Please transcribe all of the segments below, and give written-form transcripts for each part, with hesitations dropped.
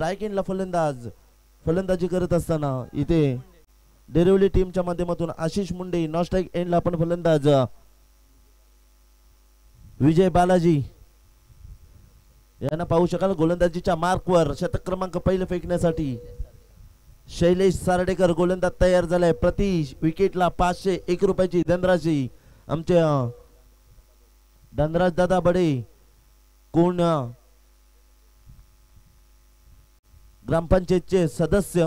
Strike एंडला फलंदाजी करत असताना इथे डेरिवली टीमच्या माध्यमातून आशिष मुंडे नॉन स्ट्राइक एंडला आपण फलंदाज विजय बालाजी यांना पाहू शकाल. गोलंदाजीच्या मार्कवर शतक क्रमांक पहिले फेकण्यासाठी शैलेश सार्डेकर गोलंदाज तयार झालाय. प्रति विकेटला 501 रुपयाची धनराशी आमच्या धनराज दादा बडे कोण ग्रामपंचायतचे सदस्य.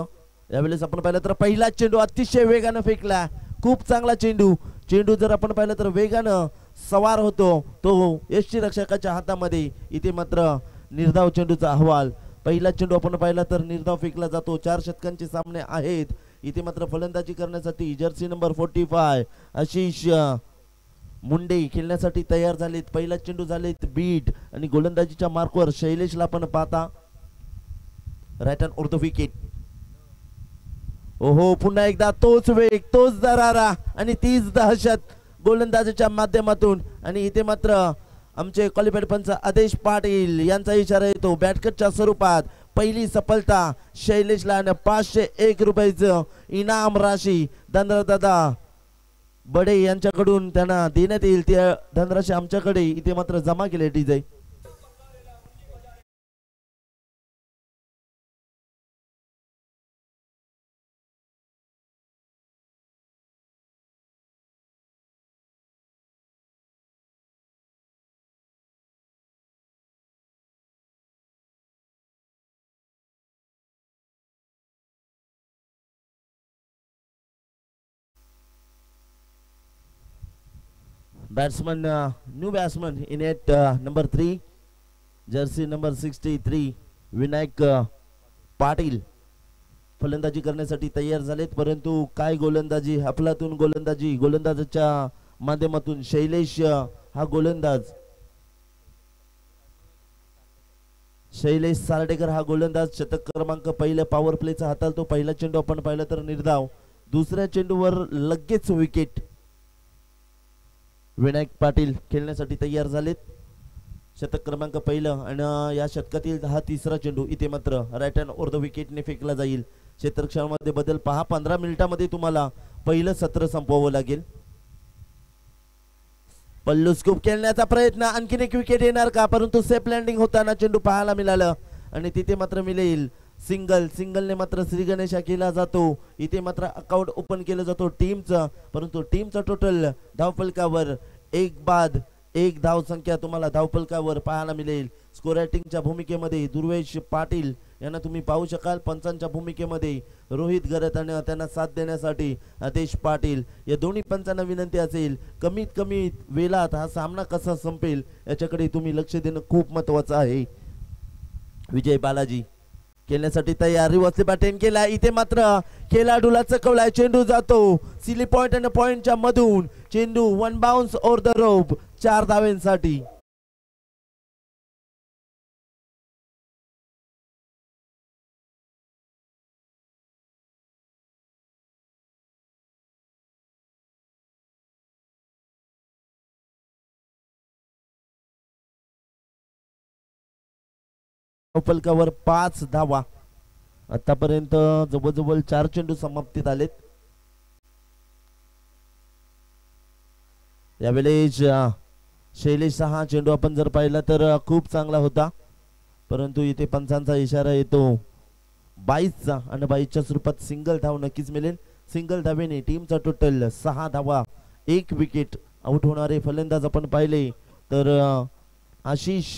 यावेळेस आपण पाहिलं तर पहिला चेंडू अतिशय वेगानं फेकला. खूप चांगला चेंडू जर आपण पाहिलं तर वेगानं सवार होतो तो यष्टी रक्षकाच्या हातामध्ये. इथे मात्र निर्धाव चेंडूचा अहवाल. पहिला चेंडू आपण पाहिला तर निर्धाव फेकला जातो. 4 षटकांचे सामने आहेत. इथे मात्र फलंदाजी करण्यासाठी जर्सी नंबर 45 आशिष मुंडे खेळण्यासाठी तयार झालेत. पहिला चेंडू झालेत बीट आणि गोलंदाजीच्या मार्कवर शैलेशला आपण पाहता राईट हँड उर्दू विकेट. ओहो पुन्हा एकदा तोच वेग तोच दरारा आणि तीच दहशत गोलंदाजीच्या माध्यमातून. आणि इथे मात्र आमचे क्वालिफाईड पंच आदेश पाटील यांचा इशारा येतो बॅटकटच्या स्वरूपात. पहिली सफलता शैलेशला आणि 501 रुपयाचं इनाम राशी धनराजदादा बडे यांच्याकडून त्यांना देण्यात येईल. ती धनराशी आमच्याकडे इथे मात्र जमा केली जाईल. New batsman in at number 3, jersey number 63 Vinayak Patil फलंदाजी करण्यासाठी तयार झालेत. परंतु काय गोलंदाजी हफलातून गोलंदाजाच्या माध्यमातून शैलेश हा गोलंदाज शैलेश सार्डेकर हा गोलंदाज शतक क्रमांक पहिल्या पॉवर प्लेचा हाताळतो. पहिला चेंडू आपण पाहिला तर निर्धाव. दुसऱ्या चेंडूवर लगेच विकेट. विनायक पाटील खेळण्यासाठी तयार झालेत. शतक क्रमांक पहिलं आणि या शतकातील हा तिसरा चेंडू. इथे मात्र राईट हँड ओव्हर द विकेटने फेकला जाईल. क्षेत्ररक्षणामध्ये बदल पहा. 15 मिनिटांमध्ये तुम्हाला पहिलं सत्र संपवावं लागेल. पल्लू स्कूप खेळण्याचा प्रयत्न. आणखीन एक विकेट येणार का? परंतु सेफ लँडिंग होताना चेंडू पाहायला मिळालं आणि तिथे मात्र मिळेल सिंगलने मात्र श्री गणेशा केला जातो. इथे मात्र अकाउंट ओपन केलं जातो टीमचं. परंतु टीमचा टोटल धावफलकावर 1 बाद 1 धाव संख्या तुम्हाला धावफलकावर पाहायला मिळेल. स्कोर रायटिंगच्या भूमिकेमध्ये दुर्वेश पाटील यांना तुम्ही पाहू शकाल. पंचांच्या भूमिकेमध्ये रोहित गरत आणि त्यांना साथ देण्यासाठी आदेश पाटील. या दोन्ही पंचांना विनंती असेल कमीत कमी वेळात हा सामना कसा संपेल याच्याकडे तुम्ही लक्ष देणं खूप महत्वाचं आहे. विजय बालाजी खेळण्यासाठी तयारी वसली बॅटिंग केला. इथे मात्र खेळाडूला चकवलाय. चेंडू जातो सिली पॉइंट आणि पॉइंटच्या मधून. चेंडू 1 बाउन्स ओव्हर द रोप 4 धावांसाठी. फलकावर 5 धावा. आतापर्यंत जवळजवळ 4 चेंडू समाप्तीत आलेत. यावेळेस शैलेश हा चेंडू आपण जर पाहिला तर खूप चांगला होता. परंतु इथे पंचांचा इशारा येतो 22चा आणि 22च्या स्वरूपात सिंगल धाव नक्कीच मिळेल. सिंगल धावेने टीमचा टोटल 6 धावा 1 विकेट. आउट होणारे फलंदाज आपण पाहिले तर आशिष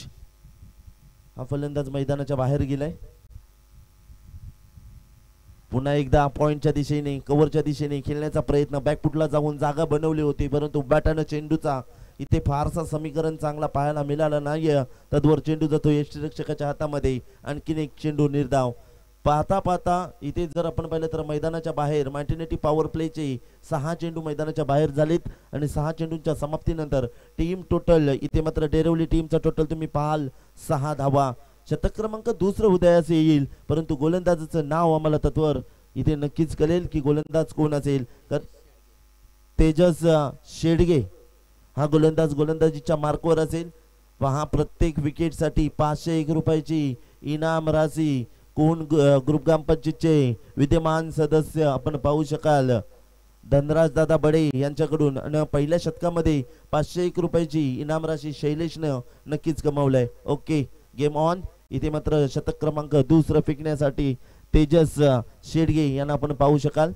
हा फलंदाज मैदानाच्या बाहेर गेलाय. पुन्हा एकदा पॉइंटच्या दिशेने कव्हरच्या दिशेने खेळण्याचा प्रयत्न. बॅकफुटला जाऊन जागा बनवली होती परंतु बॅटानं चेंडूचा इथे फारसा समीकरण चांगला पाहायला मिळाला नाही. तद्वर चेंडू जातो यष्टीरक्षकाच्या हातामध्ये. आणखीन एक चेंडू निर्धाव. पाहता इथे जर आपण पाहिलं तर मैदानाच्या बाहेर 1980 पॉवर प्लेचे 6 चेंडू मैदानाच्या बाहेर झालेत आणि 6 चेंडूंच्या समाप्तीनंतर टीम टोटल इथे मात्र डेरवली टीमचा टोटल तुम्ही पाहाल 6 धावा. शतक क्रमांक दुसरं उदयास येईल परंतु गोलंदाजाचं नाव आम्हाला तत्वर इथे नक्कीच कळेल की गोलंदाज कोण असेल. तर तेजस शेडगे हा गोलंदाजीच्या मार्कवर असेल. पहा प्रत्येक विकेटसाठी 501 रुपयाची इनाम राशी कोण ग्रुप ग्रामपंचायतचे विद्यमान सदस्य आपण पाहू शकाल धनराज दादा बडे यांच्याकडून आणि पहिल्या शतकामध्ये 501 रुपयाची इनाम राशी शैलेशनं नक्कीच कमावलंय. Okay game on. इथे मात्र शतक क्रमांक दुसरं फेकण्यासाठी तेजस शेडगे यांना आपण पाहू शकाल.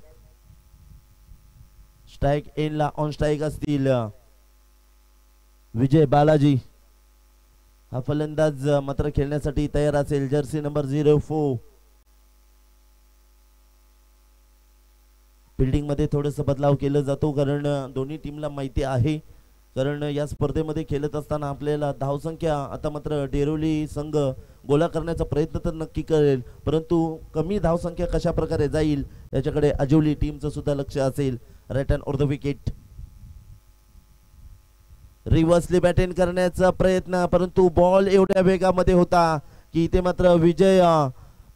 स्ट्राइक एंडला ऑन स्ट्राइक असतील विजय बालाजी. हा फलंदाज मात्र खेळण्यासाठी तयार असेल. Jersey number 04. फिल्डिंग मध्ये थोडस बदलाव केलं जातो कारण दोन्ही टीमला माहिती आहे कारण या स्पर्धेमध्ये खेळत असताना आपल्याला धावसंख्या आता मात्र डेरोली संघ गोळा करण्याचा प्रयत्न तर नक्की करेल परंतु कमी धावसंख्या कशा प्रकारे जाईल याच्याकडे अजिवली टीमचं सुद्धा लक्ष असेल. Right hand or the wicket. Reversely batting करण्याचा प्रयत्न परंतु बॉल एवढ्या वेगामध्ये होता की इथे मात्र विजय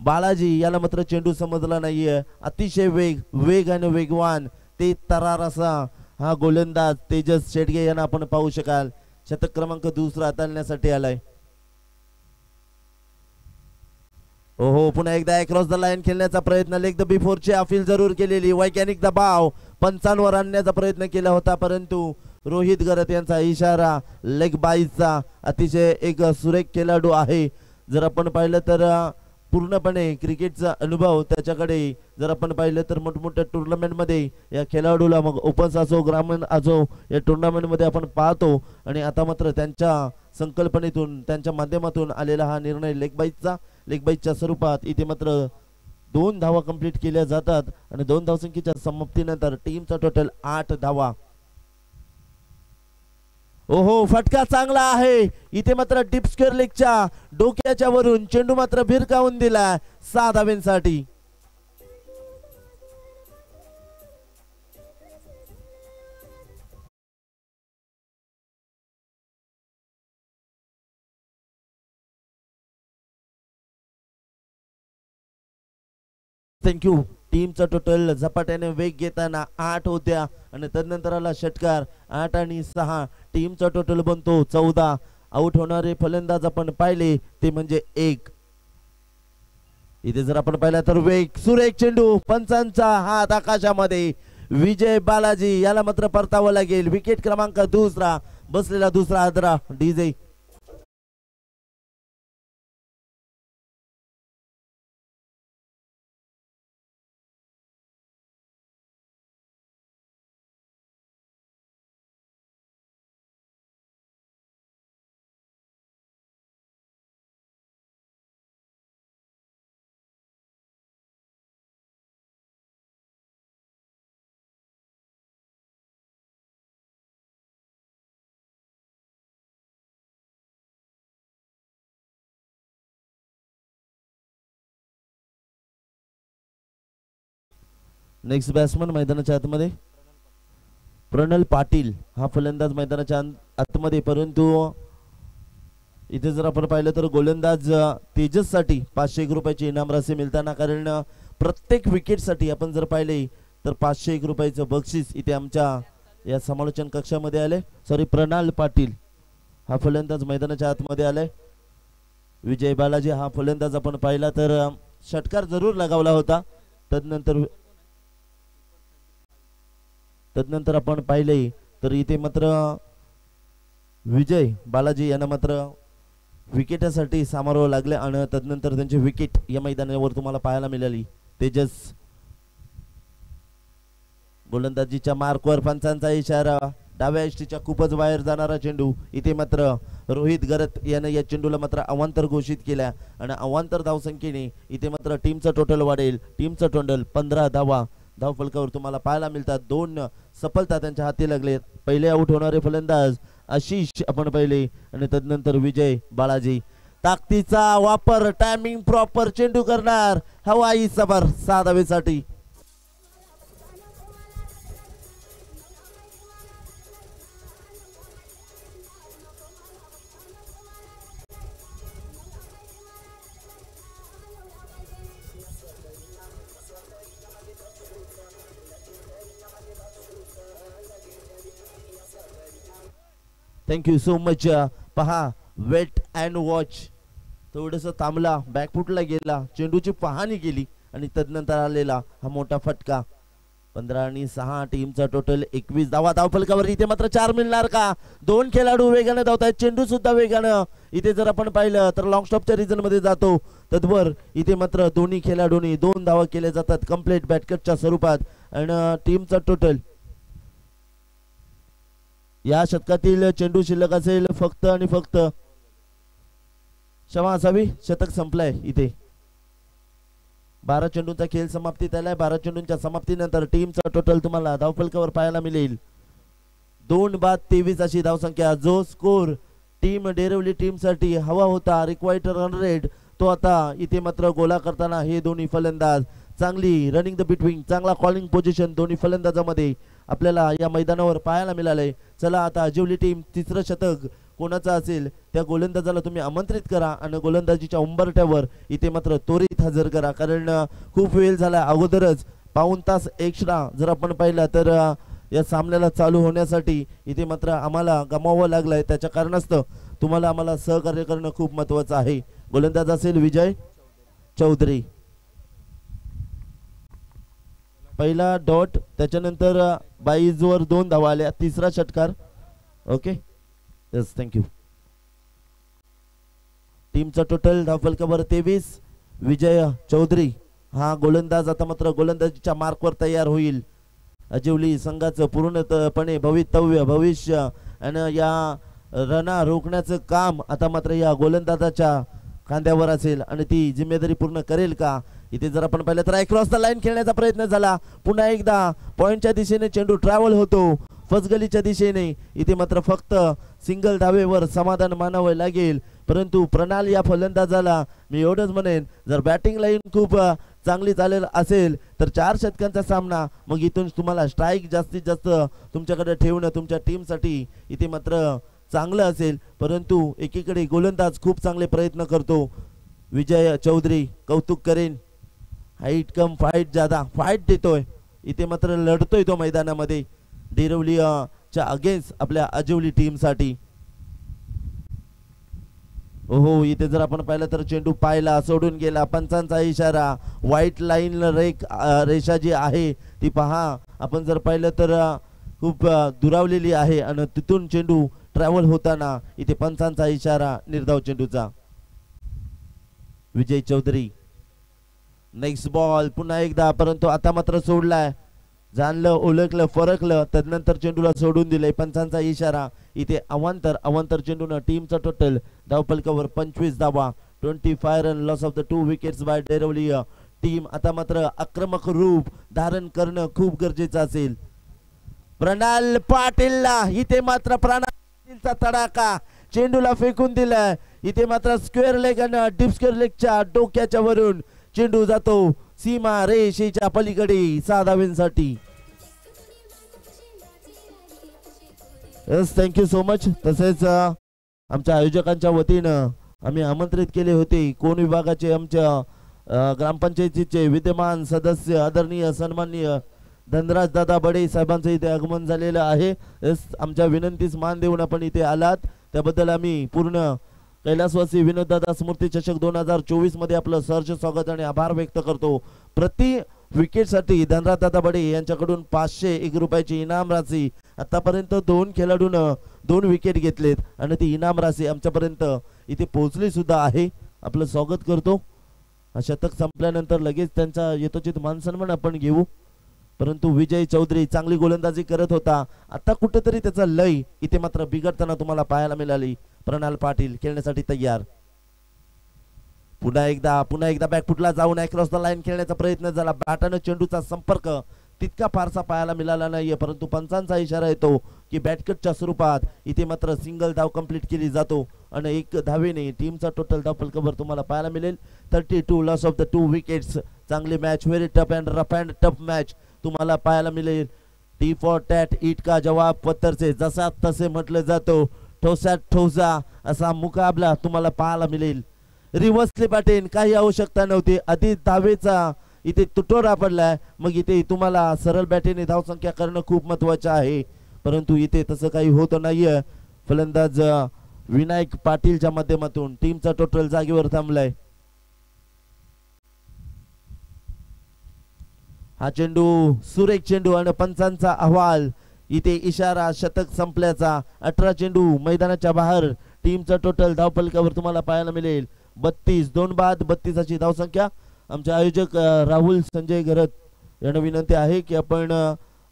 बालाजी याला मात्र चेंडू समजला नाहीये. अतिशय वेग आणि वेगवान ते तरार असा हा गोलंदाज तेजस शेडगे यांना आपण पाहू शकाल. शतक क्रमांक दुसरा हाताळण्यासाठी आलाय. ओहो पुन्हा एकदा अक्रॉस द लाईन खेळण्याचा प्रयत्न. लेग द बिफोरची अपील जरूर केलेली. वैज्ञानिक दबाव पंचांवर आणण्याचा प्रयत्न केला होता परंतु रोहित गरत यांचा इशारा लेग बाईसचा. अतिशय एक सुरेख खेळाडू आहे. जर आपण पाहिलं तर पूर्णपणे क्रिकेटचा अनुभव त्याच्याकडे जर आपण पाहिलं तर मोठमोठ्या टुर्नामेंटमध्ये या खेळाडूला मग ओपन्स असो ग्रामीण असो या टुर्नामेंटमध्ये आपण पाहतो आणि आता मात्र त्यांच्या संकल्पनेतून त्यांच्या माध्यमातून आलेला हा निर्णय लेग बाईसच्या स्वरूपात इथे मात्र 2 धावा कंप्लीट केल्या जातात आणि 2 धावसंख्येच्या समाप्तीनंतर टीमचा टोटल 8 धावा. ओहो फटका चांगला आहे. इथे मात्र डीप स्क्वेअर लेगच्या डोक्याच्या वरून चेंडू मात्र भिरकावून दिला 6 धाव्यांसाठी. थँक्यू. टीमचा टोटल झपाट्याने वेग घेताना 8 होत्या आणि तदनंतर आला षटकार 8 आणि 6. टीमचा टोटल बनतो 14. आउट होणारे फलंदाज आपण पाहिले ते म्हणजे 1. इथे जर आपण पाहिला तर वेग सुरेख चेंडू पंचांचा हात आकाशामध्ये. विजय बालाजी याला मात्र परतावं लागेल. विकेट क्रमांक दुसरा बसलेला दुसरा आदरा डीजे. नेक्स्ट बॅट्समन मैदानाच्या आतमध्ये प्रणल पाटील हा फलंदाज मैदानाच्या आतमध्ये परंतु इथे जर आपण पाहिलं तर गोलंदाज तेजस साठी 501 रुपयाची इनाम राशी मिळताना कारण प्रत्येक विकेट साठी आपण जर पाहिले तर 501 रुपयाचं बक्षीस इथे आमच्या या समालोचन कक्षामध्ये आले. सॉरी प्रणल पाटील हा फलंदाज मैदानाच्या आतमध्ये आलाय. विजय बालाजी हा फलंदाज आपण पाहिला तर षटकार जरूर लगावला होता. तदनंतर आपण पाहिले तर इथे मात्र विजय बालाजी यांना मात्र विकेटासाठी सामोरं लागले आणि तदनंतर त्यांची विकेट या मैदानावर तुम्हाला पाहायला मिळाली. तेजस गोलंदाजीच्या मार्कवर पंचांचा इशारा. डाव्या एष्टीच्या खूपच बाहेर जाणारा चेंडू. इथे मात्र रोहित गरत याने या चेंडूला मात्र अवांतर घोषित केला आणि अवांतर धावसंख्येने इथे मात्र टीमचा टोटल वाढेल. टीमचा टोटल 15 धावा धावफलकावर तुम्हाला पाहायला मिळतात. 2 सफलता त्यांच्या हाती लागले. पहिले आउट होणारे फलंदाज आशिष आपण पाहिले आणि तदनंतर विजय बालाजी. ताकदीचा वापर टायमिंग प्रॉपर चेंडू करणार हवाई सफर 6 धावेसाठी. Thank you so much. पहा वेट अँड वॉच थोडस थांबला, बॅकफुटला गेला, चेंडूची पाहणी केली आणि तदनंतर आलेला हा मोठा फटका. 15 आणि 6 टीमचा टोटल 21 धावा धावफलकावर. इथे मात्र 4 मिळणार का? 2 खेळाडू वेगाने धावतायत, चेंडू सुद्धा वेगानं. इथे जर आपण पाहिलं तर लॉंग स्टॉपच्या रिजन मध्ये जातो. तद्वर इथे मात्र दोन्ही खेळाडूंनी 2 धावा केल्या जातात कंप्लीट बॅटकटच्या स्वरूपात. आणि टीमचा टोटल या शतकातील चेंडू शिल्लक असेल फक्त आणि फक्त, क्षमा असावी, शतक संपलाय. इथे 12 चेंडूंचा खेळ समाप्तीत आलाय. 12 चेंडूंच्या समाप्तीनंतर टीमचा टोटल तुम्हाला धावफलकावर पाहायला मिळेल 2-23 अशी धावसंख्या. जो स्कोर टीम डेरवली टीम साठी हवा होता, रिक्वायर्ड रन रेट, तो आता इथे मात्र गोला करताना हे दोन्ही फलंदाज चांगली रनिंग द बिटवीन, चांगला कॉलिंग पोझिशन दोन्ही फलंदाजामध्ये आपल्याला या मैदानावर पाहायला मिळालंय. चला आता अजिवली टीम तिसरं शतक कोणाचा असेल त्या गोलंदाजाला तुम्ही आमंत्रित करा आणि गोलंदाजीच्या उंबरठ्यावर इथे मात्र त्वरित हजर करा. कारण खूप वेळ झाला, अगोदरच पाऊण तास एक्स्ट्रा जर आपण पाहिला तर या सामन्याला चालू होण्यासाठी इथे मात्र आम्हाला गमावं लागलंय. त्याच्या कारणास्तव तुम्हाला आम्हाला सहकार्य करणं खूप महत्वाचं आहे. गोलंदाज असेल विजय चौधरी. पहिला डॉट, त्याच्यानंतर 22 वर 2 धावा आल्या, तिसरा षटकार. Okay, yes, thank you. टीमचा टोटल धावफलकावर 23. विजय चौधरी हा गोलंदाज आता मात्र गोलंदाजीच्या मार्कवर तयार होईल. अजिवली संघाचं पूर्णपणे भविष्य आणि या रना रोखण्याचं काम आता मात्र या गोलंदाजाच्या खांद्यावर असेल आणि ती जिम्मेदारी पूर्ण करेल का? इथे जर आपण पाहिलं तर क्रॉस द लाईन खेळण्याचा प्रयत्न झाला. पुन्हा एकदा पॉइंटच्या दिशेने चेंडू ट्रॅव्हल होतो, फसगलीच्या दिशेने. इथे मात्र फक्त सिंगल धावेवर समाधान मानावे लागेल. परंतु प्रणाल या फलंदाजाला मी एवढंच म्हणेन, जर बॅटिंग लाईन खूप चांगली चालेल असेल तर 4 षटकांचा सामना, मग इथून तुम्हाला स्ट्राईक जास्तीत जास्त तुमच्याकडे ठेवणं तुमच्या टीमसाठी इथे मात्र चांगलं असेल. परंतु एकीकडे गोलंदाज खूप चांगले प्रयत्न करतो. विजय चौधरी कौतुक करेन, हाईट कम फाईट ज्यादा फाईट देतोय, इथे मात्र लढतोय तो मैदानामध्ये डेरवलीच्या अगेन्स्ट आपल्या अजिवली टीम साठी. ओहो, इथे जर आपण पाहिलं तर चेंडू पायला सोडून गेला, पंचांचा इशारा. व्हाईट लाईन रेषा जी आहे ती पहा, आपण जर पाहिलं तर खूप दुरावलेली आहे आणि तिथून चेंडू ट्रॅव्हल होताना इथे पंचांचा इशारा निर्धाव चेंडूचा. विजय चौधरी नेक्स्ट बॉल पुन्हा एकदा, परंतु आता मात्र सोडलाय. जाणलं, ओळखलं, फरकलं, त्यानंतर चेंडूला सोडून दिले. पंचांचा इशारा. इथे अवांतर चेंडून टीमचा टोटल धावफलकावर 25 धावा, 25 run, loss of the 2 wickets by डेरवली टीम. आता मात्र आक्रमक रूप धारण करणं खूप गरजेचं असेल. प्रणाल पाटीलला इथे मात्र प्रणाल पाटीलचा तडाखा, चेंडूला फेकून दिलाय. इथे मात्र स्क्वेअर लेग आणि डीप स्क्वेअर लेगच्या डोक्याच्या वरून चेंडू जातो सीमा रेषेच्या पलीकडे 6 धावांसाठी. Yes, thank you so much. तसेच आमच्या आयोजकांच्या वतीनं आम्ही आमंत्रित केले होते कोण विभागाचे आमच्या ग्रामपंचायतीचे विद्यमान सदस्य आदरणीय सन्माननीय धनराज दादा बडे साहेबांचं इथे आगमन झालेलं आहे. आमच्या विनंतीस मान देऊन आपण इथे आलात, त्याबद्दल आम्ही पूर्ण कैलासवासी विनोददादा स्मृती चषक 2024 मध्ये आपलं सहर्ष स्वागत आणि आभार व्यक्त करतो. प्रति विकेटसाठी धनराज दादा बडे यांच्याकडून 501 रुपयाची इनाम राशी, आतापर्यंत 2 खेळाडूंना 2 विकेट घेतलेत आणि ती इनाम राशी आमच्यापर्यंत इथे पोहोचली सुद्धा आहे. आपलं स्वागत करतो. शतक संपल्यानंतर लगेच त्यांचा यथोचित मानसन्मान आपण घेऊ. परंतु विजय चौधरी चांगली गोलंदाजी करत होता, आता कुठेतरी त्याचा लय इथे मात्र बिघडताना तुम्हाला पाहायला मिळाली. प्रणाल पाटील खेळण्यासाठी तयार. पुन्हा एकदा बॅकफुटला जाऊन क्रॉस द लाईन खेळण्याचा प्रयत्न झाला. बॅटानं चेंडूचा संपर्क तितका फारसा पाहायला मिळाला नाहीये, परंतु पंचांचा इशारा येतो की बॅटकटच्या स्वरूपात इथे मात्र सिंगल धाव कंप्लीट केली जातो आणि 1 धावेने टीमचा टोटल धावफलकावर तुम्हाला पाहायला मिळेल 32, लॉस ऑफ द 2 विकेट्स. चांगली match, very tough and rough and tough match तुम्हाला पाहायला मिळेल. टी फॉर टॅट ईट का जवाब पत्थर से, जसा तसे म्हटलं जातो, ठोसात ठोसा असा मुकाबला तुम्हाला पाहायला मिळेल. रिव्हर्सले बॅटिंग काही आवश्यकता नव्हती, आधी धावेचा इथे तुटोरा पडलाय, मग इथे तुम्हाला सरळ बॅटिंगने धावसंख्या करणं खूप महत्वाचं आहे, परंतु इथे तसं काही होत नाहीये. फलंदाज विनायक पाटीलच्या माध्यमातून टीमचा टोटल जागेवर थांबलाय. हा चेंडू सुरेख चेंडू आणि पंचांचा अहवाल इथे इशारा शतक संपल्याचा. 18 चेंडू मैदानाच्या बाहेर. टीमचा टोटल धावफलकावर तुम्हाला पाहायला मिळेल 32. 2 बाद 32ची धावसंख्या. आमचे आयोजक राहुल संजय घरत यांना विनंती आहे की आपण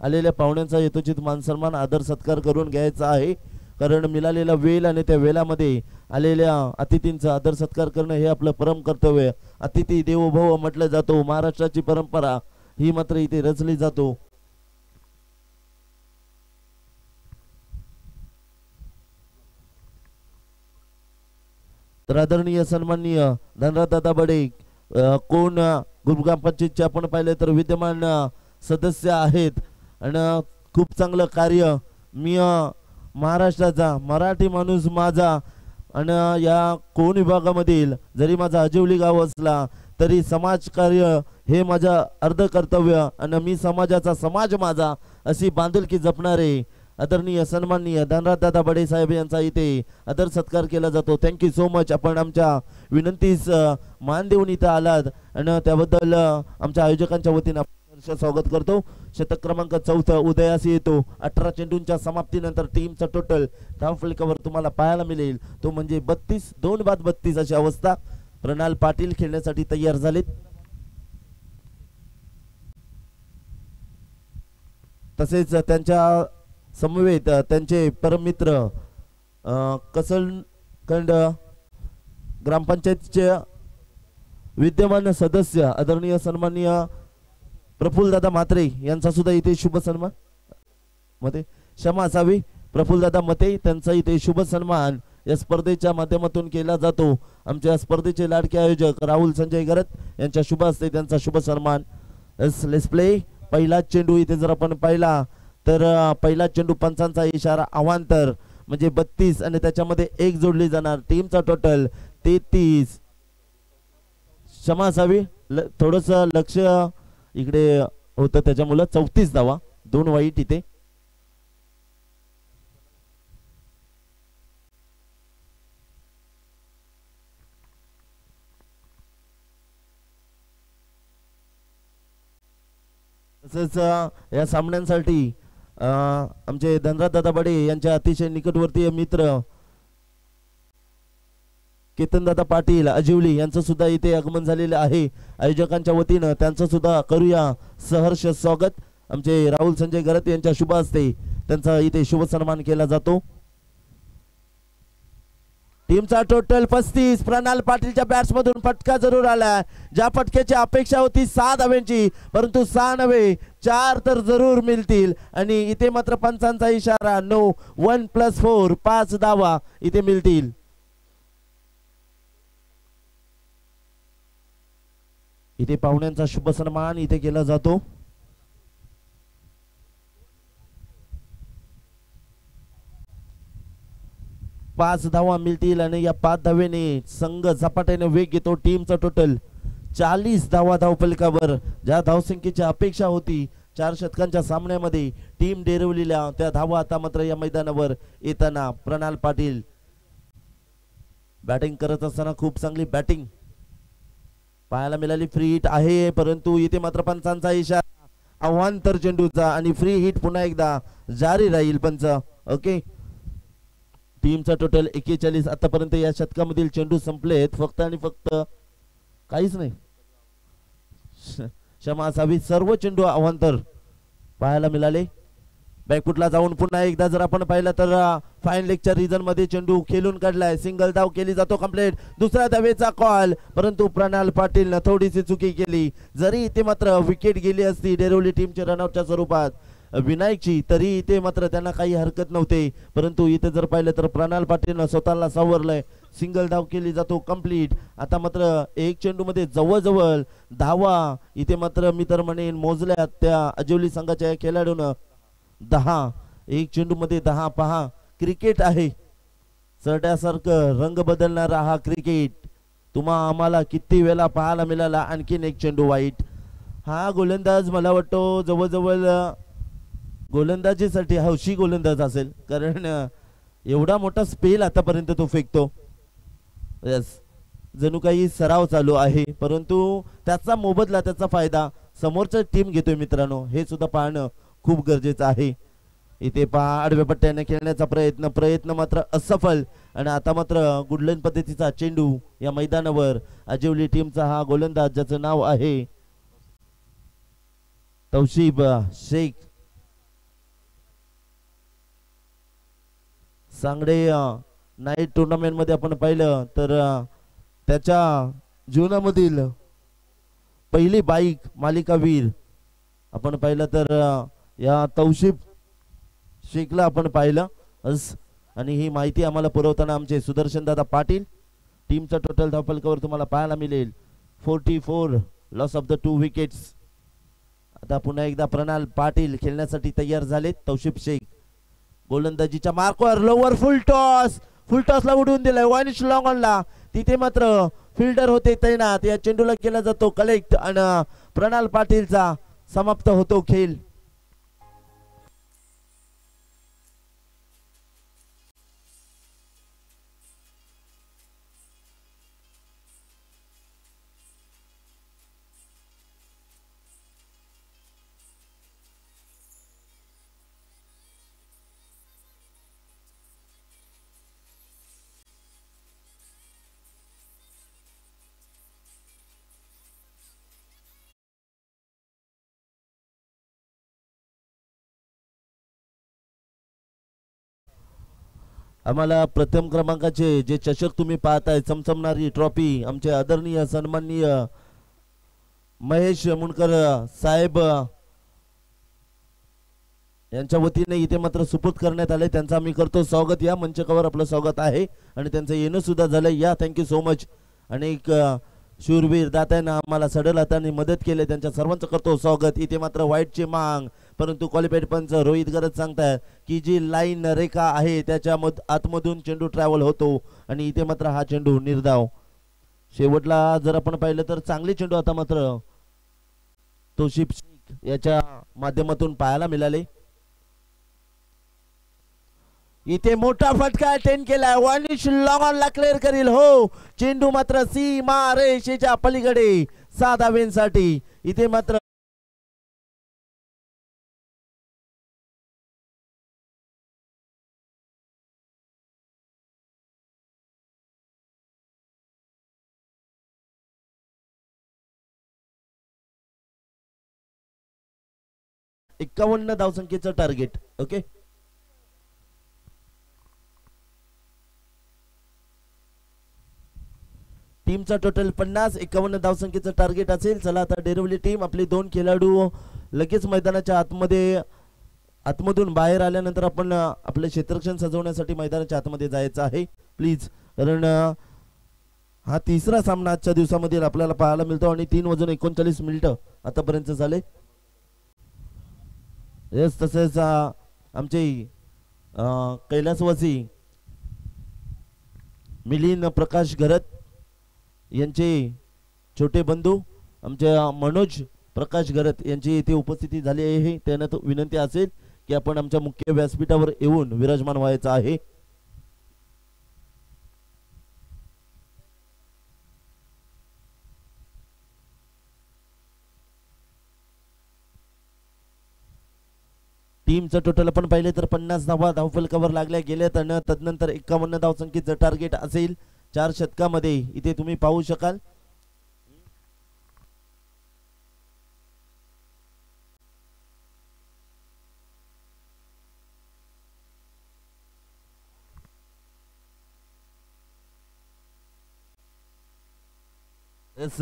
आलेल्या पाहुण्यांचा यथोचित मानसन्मान आदर सत्कार करून घ्यायचा आहे, कारण मिळालेला वेळ आणि त्या वेळामध्ये आलेल्या अतिथींचा आदर सत्कार करणं हे आपलं परम कर्तव्य. अतिथी देवो भव म्हटलं जातो. महाराष्ट्राची परंपरा ही मात्र इथे रचली जातो. तर आदरणीय सन्माननीय धनराज दादा बडे कोण गुरुग्राम पंचायतचे आपण पाहिले तर विद्यमान सदस्य आहेत आणि खूप चांगलं कार्य. मी महाराष्ट्राचा मराठी माणूस माझा आणि या कोण विभागामधील जरी माझा अजिवली गाव असला तरी समाज कार्य हे माझं अर्ध कर्तव्य आणि मी समाजाचा समाज माझा अशी बांधिलकी जपणारे आदरणीय सन्माननीय धनराज दादा बडे साहेब यांचा इथे आदर सत्कार केला जातो. Thank you so much. आपण आमच्या विनंतीस मान देऊन इथं आलात आणि त्याबद्दल आमच्या आयोजकांच्या वतीने स्वागत करतो. शतक क्रमांक 4 उदयास येतो. 18 चेंडूंच्या समाप्तीनंतर टीमचा टोटल धावफलकावर तुम्हाला पाहायला मिळेल तो म्हणजे 32. 2 बाद 32 अशी अवस्था. प्रणाल पाटील खेळण्यासाठी तयार झालेत. तसेच त्यांच्या समवेत त्यांचे परममित्र कसलखंड ग्रामपंचायतचे विद्यमान सदस्य आदरणीय सन्माननीय प्रफुल्लदादा म्हात्रे यांचा सुद्धा इथे शुभ सन्मान मध्ये क्षमा असावी. प्रफुल्लदादा मते त्यांचा इथे शुभ सन्मान या स्पर्धेच्या माध्यमातून केला जातो. आमच्या स्पर्धेचे लाडके आयोजक राहुल संजय घरत यांच्या शुभ हस्ते त्यांचा शुभ सन्मान. Let's play. पहिला चेंडू इथे जर आपण पाहिला तर पहिला चेंडू पंचांचा इशारा अवांतर म्हणजे 32 आणि त्याच्यामध्ये 1 जोडली जाणार. टीमचा टोटल 33. क्षमा असावी थोडस लक्ष इकडे होतं त्याच्यामुळे 34 धावा. 2 वाईट इथे. तसंच या सामन्यांसाठी आमचे धनराज दादा बडे यांच्या अतिशय निकटवर्तीय मित्र केतन दादा पाटील अजिवली यांचं सुद्धा इथे आगमन झालेलं आहे. आयोजकांच्या वतीनं त्यांचं सुद्धा करूया सहर्ष स्वागत. आमचे राहुल संजय घरत यांच्या शुभ हस्ते त्यांचा इथे शुभ सन्मान केला जातो. टीमचा टोटल 35. प्रणाल पाटीलच्या बॅट्स मधून फटका जरूर आला. ज्या फटक्याची अपेक्षा होती 6 धाव्यांची, परंतु 6 नव्हे 4 तर जरूर मिळतील आणि इथे मात्र पंचांचा इशारा नो. 1 + 4 5 धावा इथे मिळतील. इथे पाहुण्यांचा शुभ सन्मान इथे केला जातो. पाच धावा मिळतील आणि या 5 धावेने संघ झपाट्याने वेग घेतो. टीमचा टोटल 40 धावा धावफलकावर. ज्या धावसंख्येची अपेक्षा होती 4 षटकांच्या सामन्यामध्ये टीम डेरवलेल्या त्या धावा आता मात्र या मैदानावर येताना प्रणाल पाटील बॅटिंग करत असताना खूप चांगली बॅटिंग पाहायला मिळाली. फ्री हिट आहे परंतु इथे मात्र पंचांचा इशारा अवांतर चेंडूचा आणि फ्री हिट पुन्हा एकदा जारी राहील पंच. ओके. टीमचा टोटल 41. आतापर्यंत या शतकामधील चेंडू संपलेत फक्त आणि फक्त काहीच नाही. क्षमा असावी. सर्व चेंडू अवांतर पाहायला मिळाले. बॅकफुटला जाऊन पुन्हा एकदा जर आपण पाहिलं तर फाईन लेगच्या रिजन मध्ये चेंडू खेळून काढलाय. सिंगल धाव केली जातो कंप्लीट. दुसऱ्या धावेचा कॉल परंतु प्रणाल पाटीलनं थोडीशी चुकी केली. जरी इथे मात्र विकेट गेली असती डेरवली टीमच्या रनआउटच्या स्वरूपात विनायकची तरी इथे मात्र त्यांना काही हरकत नव्हते. परंतु इथे जर पाहिलं तर प्रणाल पाटीलनं स्वतःला सावरलंय. सिंगल धाव केली जातो कंप्लीट. आता मात्र एक चेंडू मध्ये जवळजवळ धावा इथे मात्र मी तर म्हणेन मोजल्या त्या अजिवली संघाच्या खेळाडूनं 10. एक चेंडू मध्ये 10. पहा क्रिकेट आहे. चढ्यासारखं रंग बदलणारा हा क्रिकेट तुम्हा आम्हाला किती वेळा पाहायला मिळाला. आणखीन एक चेंडू वाईट. हा गोलंदाज मला वाटतो जवळजवळ गोलंदाजीसाठी हौशी गोलंदाज असेल, कारण एवढा मोठा स्पेल आतापर्यंत तो फेकतो. यस, जणू काही सराव चालू आहे, परंतु त्याचा मोबदला, त्याचा फायदा समोरचा टीम घेतोय मित्रांनो, हे सुद्धा पाहणं खूप गरजेचं आहे. इथे पहा आडव्या पट्ट्याने खेळण्याचा प्रयत्न मात्र असफल. आणि आता मात्र गुडलन पद्धतीचा चेंडू या मैदानावर आजिवली टीमचा हा गोलंदाज ज्याचं नाव आहे तौशिब शेख. सांगडे नाईट टुर्नामेंट मध्ये आपण पाहिलं तर त्याच्या जीवनामधील पहिली बाईक मालिकावीर आपण पाहिलं तर या तौशिब शेखला आपण पाहिलं. आणि ही माहिती आम्हाला पुरवताना आमचे सुदर्शन दादा पाटील. टीमचा टोटल धावफलकावर तुम्हाला पाहायला मिळेल 44, लॉस ऑफ द 2 विकेट्स. आता पुन्हा एकदा प्रणाल पाटील खेळण्यासाठी तयार झालेत. तौशिब शेख गोलंदाजीच्या मार्कवर लोवर फुल टॉसला उडवून दिलाय वानिश लॉंगॉनला. तिथे मात्र फिल्डर होते तैनात. या चेंडूला केला जातो कलेक्ट आणि प्रणाल पाटीलचा समाप्त होतो खेळ. आम्हाला प्रथम क्रमांकाचे जे चषक तुम्ही पाहताय, चमचमणारी ट्रॉफी आमचे आदरणीय सन्माननीय महेश मुंडकर साहेब यांच्या वतीने इथे मात्र सुपूर्द करण्यात आले. त्यांचा आम्ही करतो स्वागत. या मंचकावर आपलं स्वागत आहे आणि त्यांचं येणं सुद्धा झालं. या थँक्यू सो मच. अनेक शूरवीर दात्यांना आम्हाला सडल हाताने मदत केले, त्यांच्या सर्वांचं करतो स्वागत. इथे मात्र व्हाईटची मांग, परंतु क्वालिफाईड पंच रोहित गरज सांगताय की जी लाईन रेखा आहे त्याच्या आतमधून चेंडू ट्रॅव्हल होतो आणि इथे मात्र हा चेंडू निर्धाव. शेवटला जर आपण पाहिलं तर चांगले चेंडू आता मात्र तौशिब शेख याच्या माध्यमातून पाहायला मिळाले. इथे मोठा फटका अटेंड केलाय. वानिश लॉंगॉनला क्लिअर करील. हो, चेंडू मात्र सीमा रेषेच्या पलीकडे 6 धावेंसाठी. इथे मात्र एकावन्न धावसंख्येचं टार्गेट. ओके, टीमचा टोटल 50, 51 धावसंख्येचं टार्गेट असेल. चला आता डेरिव्हली टीम आपले 2 खेळाडू लगेच मैदानाच्या आतमधून बाहेर आल्यानंतर आपण आपले क्षेत्ररक्षण सजवण्यासाठी मैदानाच्या आतमध्ये जायचं आहे प्लीज. कारण हा तिसरा सामना आजच्या दिवसामध्ये आपल्याला पाहायला मिळतो आणि 3:39 आतापर्यंत झाले. येस, तसेच आमचे कैलासवासी मिलिंद प्रकाश घरत यांचे छोटे बंधू आमचे मनोज प्रकाश घरत यांची इथे उपस्थिती झाली आहे. त्यांना तो विनंती असेल की आपण आमच्या मुख्य व्यासपीठावर येऊन विराजमान व्हायचं आहे. टीमचं टोटल आपण पाहिले तर 50 धावा धावफलकावर लागल्या गेल्यात आणि तदनंतर 51 धावसंख्येचं टार्गेट असेल 4 षटकामध्ये. इथे तुम्ही पाहू शकाल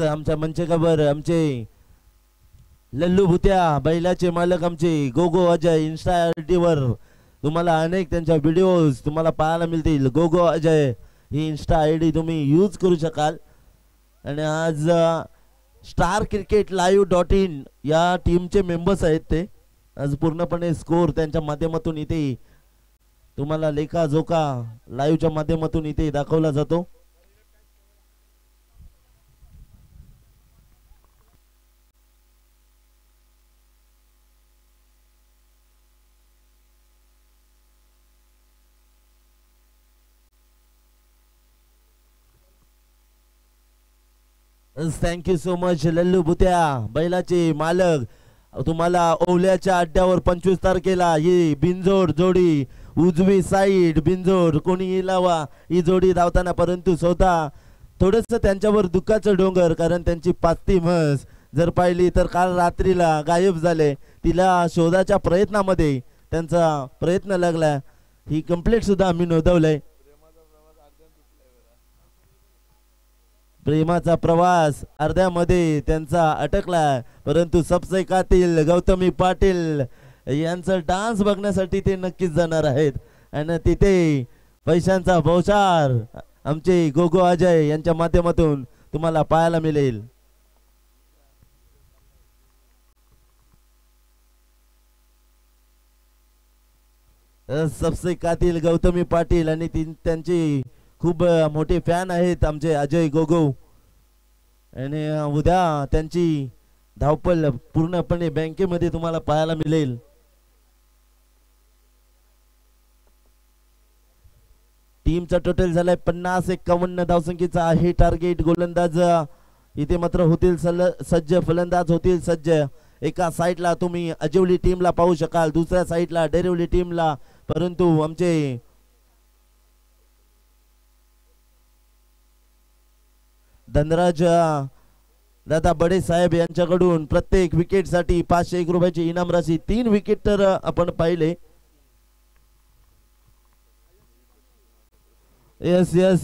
आमच्या मंचकावर आमचे लल्लू भुत्या बैलाचे मालक आमचे गोगो अजय इन्स्टा आयडी वर तुम्हाला अनेक त्यांच्या व्हिडिओज तुम्हाला पाहायला मिळतील. गोगो अजय ही इन्स्टा आयडी तुम्ही यूज करू शकाल. आणि आज starcricketlive.in या टीमचे मेंबर्स आहेत. ते आज पूर्णपणे स्कोर त्यांच्या माध्यमातून इथे तुम्हाला लेखाजोखा लाईव्हच्या माध्यमातून इथे दाखवला जातो. थँक्यू सो मच लल्लू भुत्या बैलाचे मालक. तुम्हाला ओवल्याच्या अड्ड्यावर 25 तारखेला ही बिनजोड जोडी उजवी साईड बिनजोड कोणी लावा ही जोडी धावताना, परंतु स्वतः थोडस त्यांच्यावर दुःखाचं डोंगर, कारण त्यांची पाचती म्हस जर पाहिली तर काल रात्रीला गायब झाले. तिला शोधाच्या प्रयत्नामध्ये त्यांचा प्रयत्न लागला. ही कंप्लेंट सुद्धा आम्ही नोंदवलंय. प्रेमाचा प्रवास अर्ध्यामध्ये त्यांचा अटकला, परंतु सबसे कातील गौतमी पाटील यांचा डान्स बघण्यासाठी ते नक्कीच जाणार आहेत आणि तिथे पैशांचा बौछार आमचे गोगो अजय यांच्या माध्यमातून तुम्हाला पाहायला मिळेल. सबसे कातील गौतमी पाटील आणि त्यांची खूप मोठे फॅन आहेत आमचे अजय गोगो, आणि उद्या त्यांची धावपळ पूर्णपणे बँकेमध्ये तुम्हाला पाहायला मिळेल. टीमचा टोटल झालाय 50-51 धावसंख्येचा आहे टार्गेट. गोलंदाज इथे मात्र होतील सज्ज, फलंदाज होतील सज्ज. एका साईडला तुम्ही अजिवली टीमला पाहू शकाल, दुसऱ्या साईडला डेरिवली टीमला, परंतु आमचे धनराज दादा बडे साहेब यांच्याकडून प्रत्येक विकेट साठी 501 रुपयाची इनाम राशी. 3 विकेट तर आपण पाहिले. यस यस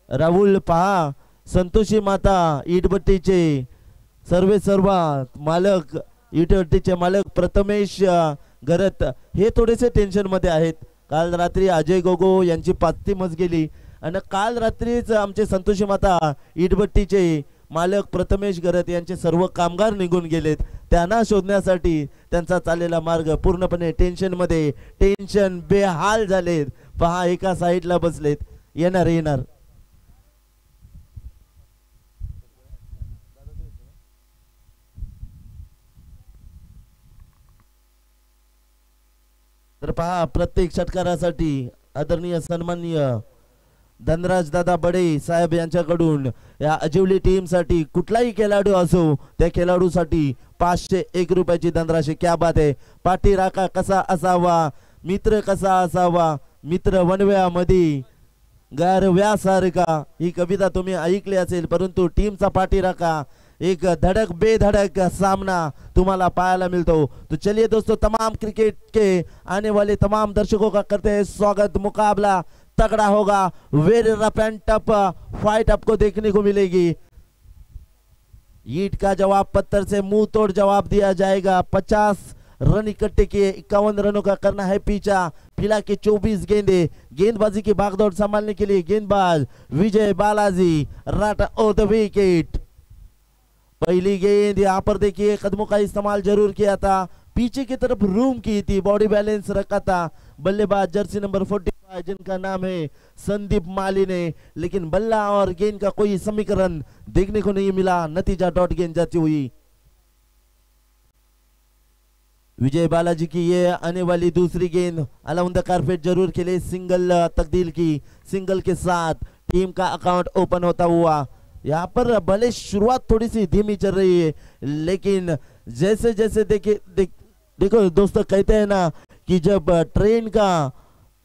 राहुल पहा, संतोषी माता इटभट्टीचे सर्व मालक, इटभट्टीचे मालक प्रथमेश गरत हे थोडेसे टेन्शन मध्ये आहेत. काल रात्री अजय गोगो यांची पाचती मस गेली आणि काल रात्रीच आमचे संतोषी माता इटभट्टीचे मालक प्रथमेश गरत यांचे सर्व कामगार निघून गेलेत. त्यांना शोधण्यासाठी त्यांचा चाललेला मार्ग पूर्णपणे टेन्शन मध्ये, टेन्शन बेहाल झालेत. पहा एका साईडला बसलेत. येणार तर पहा प्रत्येक षटकारासाठी आदरणीय सन्माननीय धनराज दादा बडे साहेब यांच्याकडून या अजिवली टीम साठी कुठलाही खेळाडू असो त्या खेळाडूसाठी 501 रुपयाची धनराशी. क्या बात आहे. पाठीराखा कसा असावा, मित्र कसा असावा, मित्र वनव्यामध्ये गारव्यासारखा, ही कविता तुम्ही ऐकली असेल, परंतु टीमचा पाठीराखा एक धड़क बेधड़क सामना तुम्हारा पायाला मिलता. तो चलिए दोस्तों, तमाम क्रिकेट के आने वाले तमाम दर्शकों का करते हैं स्वागत. मुकाबला तगड़ा होगा, very rough and tough fight आपको देखने को मिलेगी. ईट का जवाब पत्थर से मुंह तोड़ जवाब दिया जाएगा. 50 रन इकट्ठे किए, 51 रनों का करना है पीछा. फिलहाल के 24 गेंदे, गेंदबाजी की भागदौड़ संभालने के लिए गेंदबाज Vijay Balaji round of the wicket. पहली गेंद यहाँ पर देखिए कदमों का इस्तेमाल जरूर किया था, पीछे की तरफ रूम की थी, बॉडी बैलेंस रखा था. बल्लेबाज जर्सी नंबर 45 जिनका नाम है संदीप माली ने, लेकिन बल्ला और गेंद का कोई समीकरण देखने को नहीं मिला. नतीजा डॉट गेंद जाती हुई. विजय बालाजी की ये आने वाली दूसरी गेंद अलाउंड द कारपेट जरूर खेले. सिंगल तब्दील की, सिंगल के साथ टीम का अकाउंट ओपन होता हुआ. यहाँ पर भले शुरुआत थोड़ी सी धीमी चल रही है, लेकिन जैसे जैसे देखो दोस्तों, कहते हैं ना कि जब ट्रेन का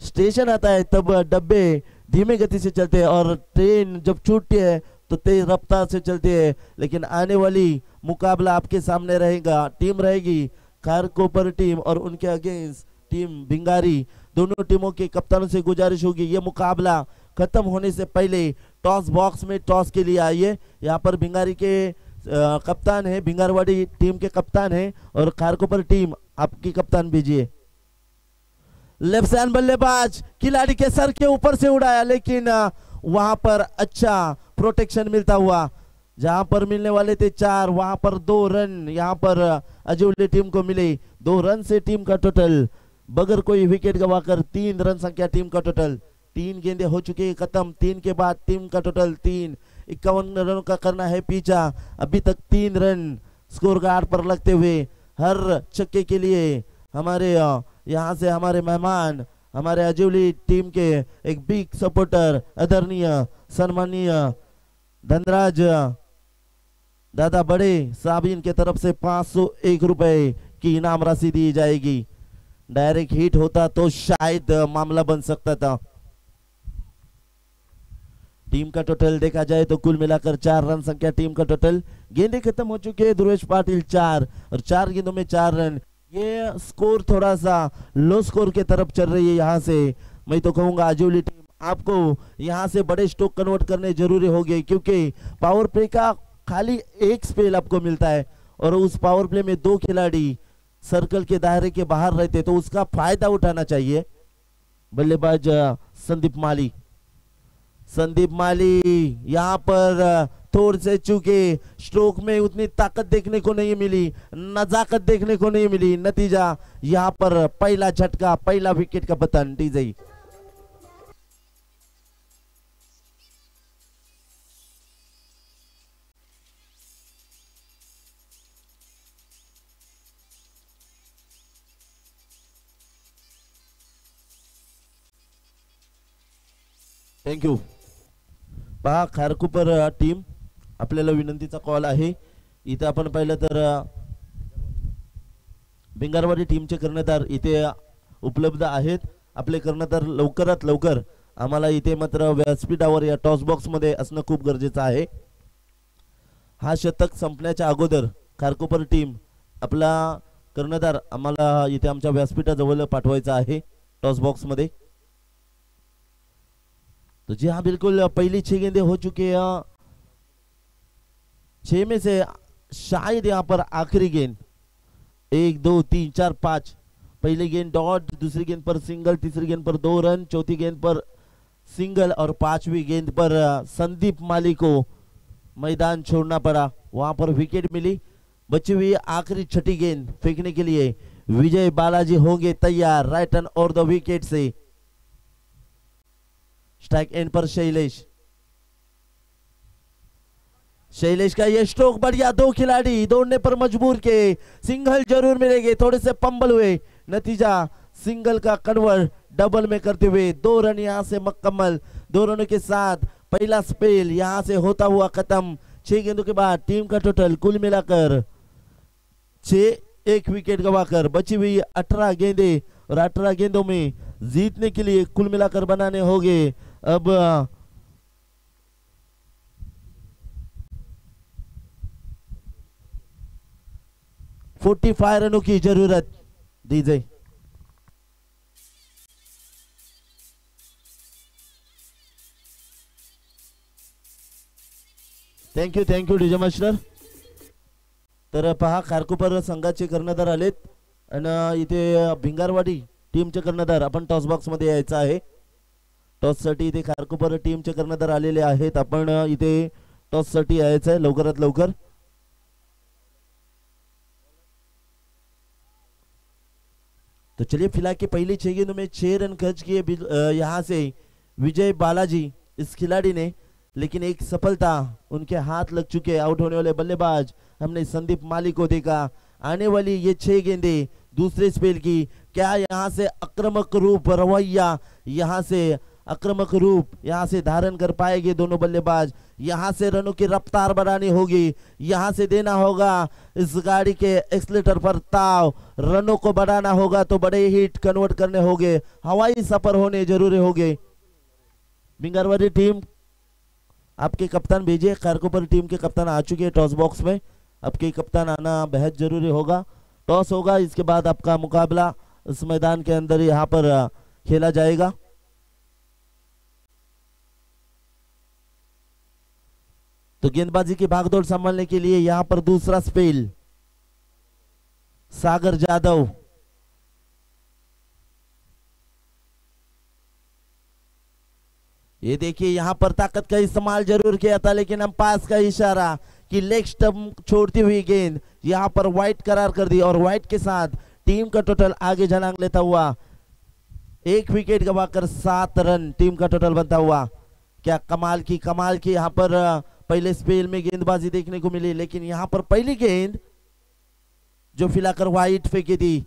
स्टेशन आता है तब डब्बे धीमे गति से चलते हैं और ट्रेन जब छूटती है तो तेज रफ्तार से चलती है. लेकिन आने वाली मुकाबला आपके सामने रहेगा. टीम रहेगी खारकोपर टीम और उनके अगेंस्ट टीम भिंगारी. दोनों टीमों के कप्तानों से गुजारिश होगी, ये मुकाबला खत्म होने से पहले टॉस बॉक्स में टॉस के लिए आइए. यहाँ पर भिंगारी के कप्तान है, भिंगारवाड़ी टीम के कप्तान है और खारकोपर टीम आपकी कप्तान भेजिए. लेफ्ट हैंड बल्लेबाज खिलाड़ी के सर के ऊपर से उड़ाया, लेकिन वहां पर अच्छा प्रोटेक्शन मिलता हुआ. जहां पर मिलने वाले थे 4, वहां पर 2 रन यहाँ पर अजूबली टीम को मिले. 2 रन से टीम का टोटल बगैर कोई विकेट गवाकर 3 रन संख्या टीम का टोटल. 3 गेंदे हो चुके हैं खत्म. 3 के बाद टीम का टोटल 3. 51 रनों का करना है पीछा. अभी तक 3 रन स्कोर गार्ड पर लगते हुए. हर छक्के के लिए हमारे यहाँ से हमारे मेहमान, हमारे अजूबली टीम के एक बिग सपोर्टर आदरणीय सम्माननीय धनराज दादा बड़े साबिन के तरफ से 501 रुपए की इनाम राशि दी जाएगी। डायरेक्ट हिट होता तो शायद मामला बन सकता था। टीम का टोटल देखा जाए तो कुल मिलाकर 4 रन संख्या टीम का टोटल। गेंदें खत्म हो चुके हैं। ध्रुवेश पाटिल 4 और 4 गेंदों में 4 रन। ये स्कोर थोड़ा सा लो स्कोर के तरफ चल रही है। यहाँ से मैं तो कहूंगा आजूली टीम आपको यहाँ से बड़े स्ट्रोक कन्वर्ट करने जरूरी हो गए, क्योंकि पावर प्ले का खाली एक स्पेल आपको मिलता है और उस पावर प्ले में 2 खिलाड़ी सर्कल के दायरे के बाहर रहते, तो उसका फायदा उठाना चाहिए। बल्लेबाज संदीप माली यहाँ पर थोड़ से चूके स्ट्रोक में उतनी ताकत देखने को नहीं मिली, नजाकत देखने को नहीं मिली। नतीजा यहाँ पर पहला झटका, पहला विकेट का पतन। DJ thank you. पहा खारकुपर टीम आपल्याला विनंतीचा कॉल आहे। इथे आपण पाहिलं तर भिंगारवाडी टीमचे कर्णधार इथे उपलब्ध आहेत। आपले कर्णधार लवकरात लवकर आम्हाला इथे मात्र व्यासपीठावर या टॉस बॉक्स मध्ये असणं खूप गरजेचं आहे। हा शतक संपण्याच्या अगोदर खारकुपर टीम आपला कर्णधार आम्हाला इथे आमच्या व्यासपीठाजवळ पाठवायचा आहे टॉस बॉक्स मध्ये। तो जी हाँ बिल्कुल पहली 6 गेंदें हो चुकी है। 6 में से शायद यहाँ पर आखिरी गेंद 1 2 3 4 5। पहली गेंद डॉट, दूसरी गेंद पर सिंगल, तीसरी गेंद पर 2 रन, चौथी गेंद पर सिंगल और 5वीं गेंद पर संदीप माली को मैदान छोड़ना पड़ा। वहां पर विकेट मिली। बची हुई आखिरी 6ठी गेंद फेंकने के लिए विजय बालाजी होंगे तैयार राइट हैंड और द विकेट से। स्ट्राइक एंड पर शैलेश का ये स्ट्रोक बढ़िया। 2 खिलाड़ी दौड़ने पर मजबूर के सिंगल जरूर मिलेंगे। थोड़े से पंबल हुए, नतीजा सिंगल का कन्वर्ट डबल में करते हुए 2 रन यहां से मुकम्मल। 2 रनों के साथ पहला स्पेल यहां से होता हुआ खत्म। 6 गेंदों के बाद टीम का टोटल कुल मिलाकर 6, 1 विकेट गवाकर बची हुई 18 गेंदे और 18 गेंदों में जीतने के लिए कुल मिलाकर बनाने होंगे अब 45 रनों की जरूरत। दीजिए थँक्यू डीजे मास्टर। तर पहा खारकुपर संघाचे कर्णधार आलेत आणि इथे भिंगारवाडी टीमचे कर्णधार आपण टॉस बॉक्स मध्ये यायचं आहे। टॉस साठी इथे खारकुपर टीमचे कर्णधार आलेले आहेत। आपण इथे टॉस साठी यायचं आहे लवकरात लवकर। तो चलिए फिलहाल की पहली 6 गेंदों में 6 रन खर्च किए यहाँ से विजय बालाजी इस खिलाड़ी ने, लेकिन एक सफलता उनके हाथ लग चुके। आउट होने वाले बल्लेबाज हमने संदीप माली को देखा। आने वाली ये 6 गेंदें दूसरे स्पेल की, क्या यहाँ से आक्रामक रूप रवैया, यहाँ से आक्रामक रूप यहाँ से धारण कर पाएंगे दोनों बल्लेबाज। यहाँ से रनों की रफ्तार बढ़ानी होगी, यहाँ से देना होगा इस गाड़ी के एक्सीलेटर पर ताव, रनों को बढ़ाना होगा तो बड़े हिट कन्वर्ट करने होंगे, हवाई सफर होने जरूरी होंगे। भिंगारवाड़ी टीम आपके कप्तान भेजिए। खारकुपर टीम के कप्तान आ चुके हैं टॉस बॉक्स में। आपके कप्तान आना बेहद जरूरी होगा। टॉस होगा, इसके बाद आपका मुकाबला इस मैदान के अंदर यहाँ पर खेला जाएगा। तो गेंदबाजी की भागदौड़ संभालने के लिए यहाँ पर दूसरा स्पेल सागर जादव। ये देखिए यहाँ पर ताकत का इस्तेमाल जरूर किया था, लेकिन हम पास का इशारा कि लेग स्टंप छोड़ती हुई गेंद यहाँ पर वाइट करार कर दी और वाइट के साथ टीम का टोटल आगे झलांग लेता हुआ 1 विकेट गवाकर 7 रन टीम का टोटल बनता हुआ। क्या कमाल की यहाँ पर पहले स्पेल में गेंदबाजी देखने को मिली, लेकिन यहाँ पर पहली गेंद जो फिलाकर वाइट फेंकी थी।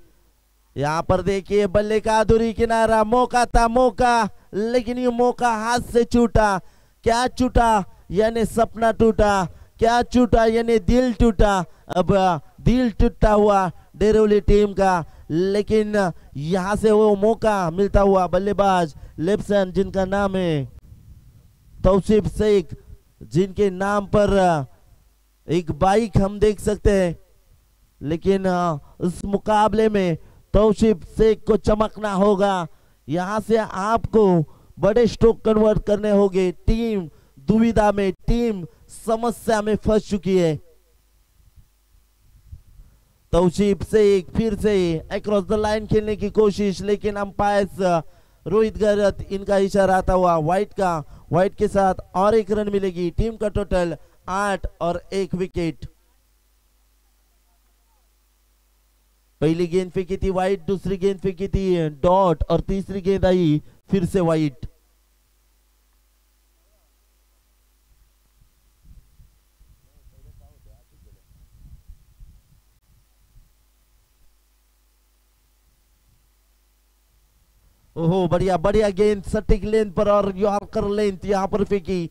यहाँ पर देखिए बल्ले का अधूरी किनारा, मौका था मौका, लेकिन ये मौका हाथ से छूटा। क्या छूटा यानी सपना टूटा। क्या टूटा, यानी दिल टूटा। अब दिल टूटा हुआ डेरोली टीम का, लेकिन यहां से वो मौका मिलता हुआ बल्लेबाज लेफ्सन, जिनका नाम है तौसीफ शेख, जिनके नाम पर एक बाइक हम देख सकते हैं। लेकिन इस मुकाबले में तौसीफ शेख को चमकना होगा। यहां से आपको बड़े स्ट्रोक कन्वर्ट करने होंगे। टीम दुविधा में, टीम समस्या में फंस चुकी है। तौसीफ शेख फिर से अक्रॉस द लाइन खेलने की कोशिश, लेकिन अंपायर रोहित गहरत, इनका इशारा आता हुआ वाइट का। वाइट के साथ और एक रन मिलेगी। टीम का टोटल 8 और 1 विकेट। पहली गेंद फेंकी थी वाइट, दूसरी गेंद फेंकी थी डॉट और तीसरी गेंद आई फिर से वाइट। ओहो, बढ़िया बढ़िया गेंद सटीक लेंथ पर और यॉर्कर लेंथ यहां पर फेंकी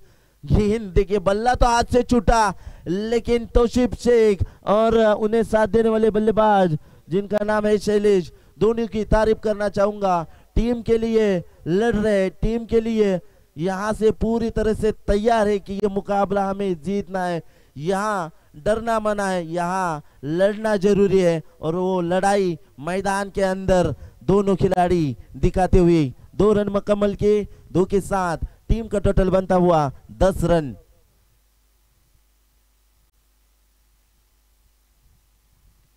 गेंद। देखिए बल्ला तो हाथ से छूटा, लेकिन तौसीफ शेख और उन्हें साथ देने वाले बल्लेबाज जिनका नाम है शैलेश, दोनों की तारीफ करना चाहूंगा। टीम के लिए लड़ रहे, टीम के लिए यहां से पूरी तरह से तैयार है कि ये मुकाबला हमें जीतना है। यहाँ डरना मना है, यहाँ लड़ना जरूरी है, और वो लड़ाई मैदान के अंदर दोनों खिलाड़ी दिखाते हुए 2 रन मुकम्मल के 2 के साथ टीम का टोटल बनता हुआ 10 रन।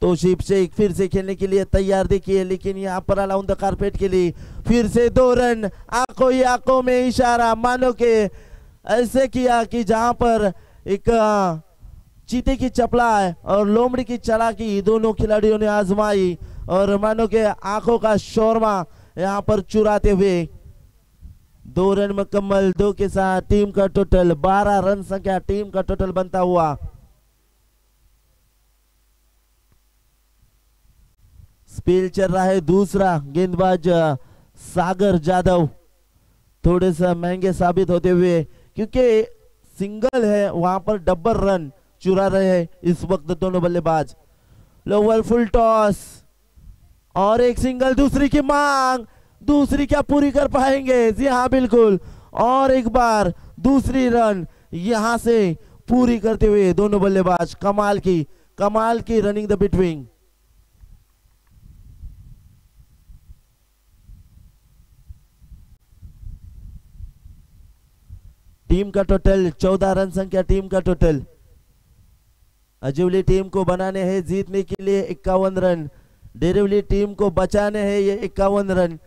तौसीफ शेख फिर से खेलने के लिए तैयार देखिए, लेकिन यहाँ पर अलाउंड द कारपेट के लिए फिर से 2 रन। आंखों ही आंखों में इशारा, मानो के ऐसे किया कि जहां पर एक चीते की चपला और लोमड़ी की चालाकी दोनों खिलाड़ियों ने आजमाई, और मानो के आंखों का शौरमा यहां पर चुराते हुए 2 रन मुकम्मल 2 के साथ टीम का टोटल 12 रन संख्या टीम का टोटल बनता हुआ। स्पेल चल रहा है दूसरा। गेंदबाज सागर जादव थोड़े सा महंगे साबित होते हुए, क्योंकि सिंगल है, वहां पर डबल रन चुरा रहे हैं इस वक्त दोनों बल्लेबाज। लोअर फुल टॉस और एक सिंगल, दूसरी की मांग, दूसरी क्या पूरी कर पाएंगे? जी हाँ बिल्कुल, और एक बार दूसरी रन यहां से पूरी करते हुए दोनों बल्लेबाज। कमाल की रनिंग द बिटवीन। टीम का टोटल 14 रन संख्या टीम का टोटल। अजूली टीम को बनाने हैं जीतने के लिए 51 रन, डेरिवली टीम को बचाने हैं ये 51 रन।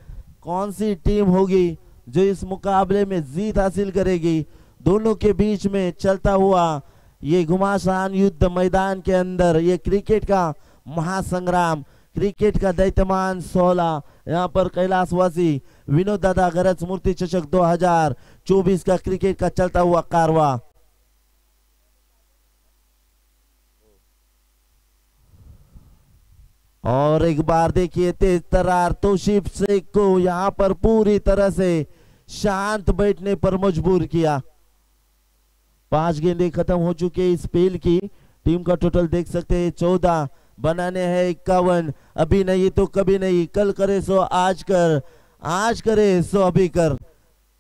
कौन सी टीम होगी जो इस मुकाबले में जीत हासिल करेगी? दोनों के बीच में चलता हुआ ये घुमासान युद्ध मैदान के अंदर, ये क्रिकेट का महासंग्राम, क्रिकेट का दैत्यमान 16, यहाँ पर कैलाशवासी विनोद दादा गरज मूर्ति चषक 2024 का क्रिकेट का चलता हुआ कारवा। और एक बार देखिए तेज तरार तौसीफ शेख को यहां पर पूरी तरह से शांत बैठने पर मजबूर किया। 5 गेंदें खत्म हो चुके इस स्पेल की। टीम का टोटल देख सकते हैं 14, बनाने हैं 51। अभी नहीं तो कभी नहीं, कल करे सो आज कर, आज करे सो अभी कर।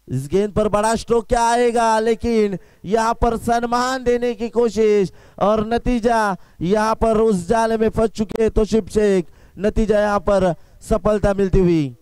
इस गेंद पर बड़ा स्ट्रोक क्या आएगा, लेकिन यहाँ पर सम्मान देने की कोशिश, और नतीजा यहाँ पर उस जाले में फंस चुके तौसीफ शेख। नतीजा यहाँ पर सफलता मिलती हुई।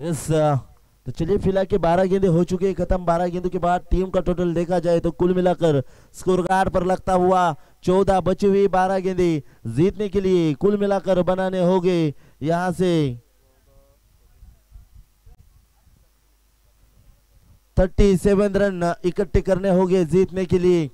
यस, तो चलिए फिलहाल के 12 गेंदे हो चुके हैं खत्म। 12 गेंदों के बाद टीम का टोटल देखा जाए तो कुल मिलाकर स्कोर कार्ड पर लगता हुआ 14 बची हुई 12 गेंदे जीतने के लिए कुल मिलाकर बनाने होंगे यहां से 37 रन इकट्ठे करने होंगे जीतने के लिए।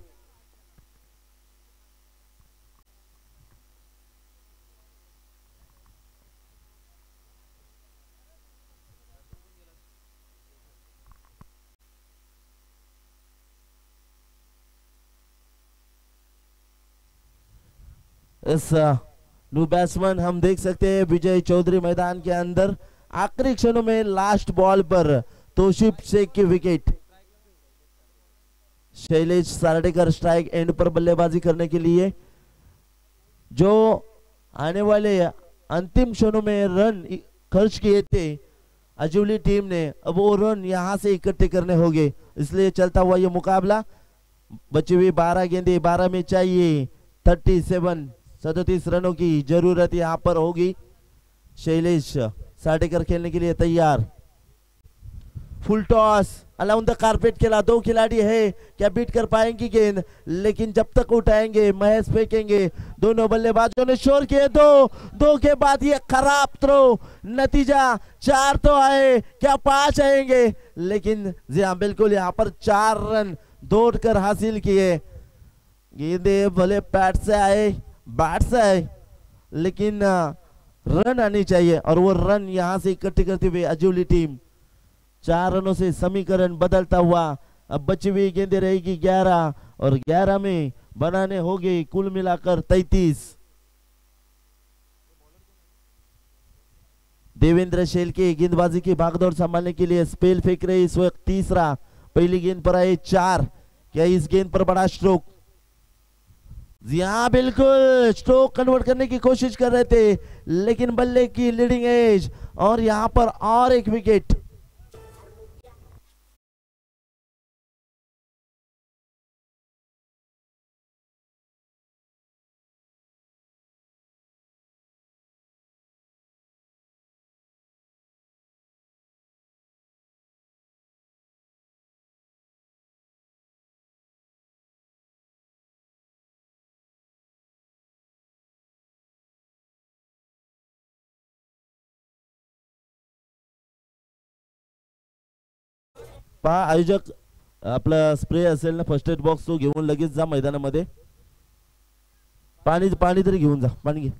इस न्यू बैट्समैन हम देख सकते हैं विजय चौधरी मैदान के अंदर आखिरी क्षणों में लास्ट बॉल पर तोशिब शेख की विकेट। शैलेश सारडेकर स्ट्राइक एंड पर बल्लेबाजी करने के लिए। जो आने वाले अंतिम क्षणों में रन खर्च किए थे अजूली टीम ने, अब वो रन यहां से इकट्ठे करने होंगे, इसलिए चलता हुआ ये मुकाबला। बची हुई 12 गेंदे, 12 में चाहिए 37 रनों की जरूरत यहां पर होगी। शैलेश सारडेकर खेलने के लिए तैयार। फुल टॉस अलाउंड द कारपेट खेला, 2 खिलाड़ी है, क्या बीट कर पाएंगे गेंद, लेकिन जब तक उठाएंगे महेश फेंकेंगे। दोनों बल्लेबाजों ने शोर किए, दो के बाद ये खराब थ्रो, नतीजा 4 तो आए, क्या 5 आएंगे, लेकिन जी हाँ बिल्कुल यहाँ पर 4 रन दौड़कर हासिल किए। गेंदे भले पैट से आए, बैट से आए, लेकिन रन आनी चाहिए और वो रन यहां से इकट्ठे करते हुए अजूली टीम 4 रनों से समीकरण बदलता हुआ। अब बची हुई गेंदे रहेगी 11 और 11 में बनाने होंगे कुल मिलाकर 33। देवेंद्र शेल के गेंदबाजी की भागदौड़ संभालने के लिए स्पेल फेंक रहे इस वक्त तीसरा। पहली गेंद पर आए 4, क्या इस गेंद पर बड़ा स्ट्रोक, जी हाँ बिल्कुल स्ट्रोक कन्वर्ट करने की कोशिश कर रहे थे, लेकिन बल्ले की लीडिंग एज और यहां पर और एक विकेट। पहा आयोजक, आपला स्प्रे असेल ना फर्स्ट एड बॉक्स तो घेऊन लगेच जा मैदानामध्ये। पाणी पाणी तरी घेऊन जा, पाणी घे।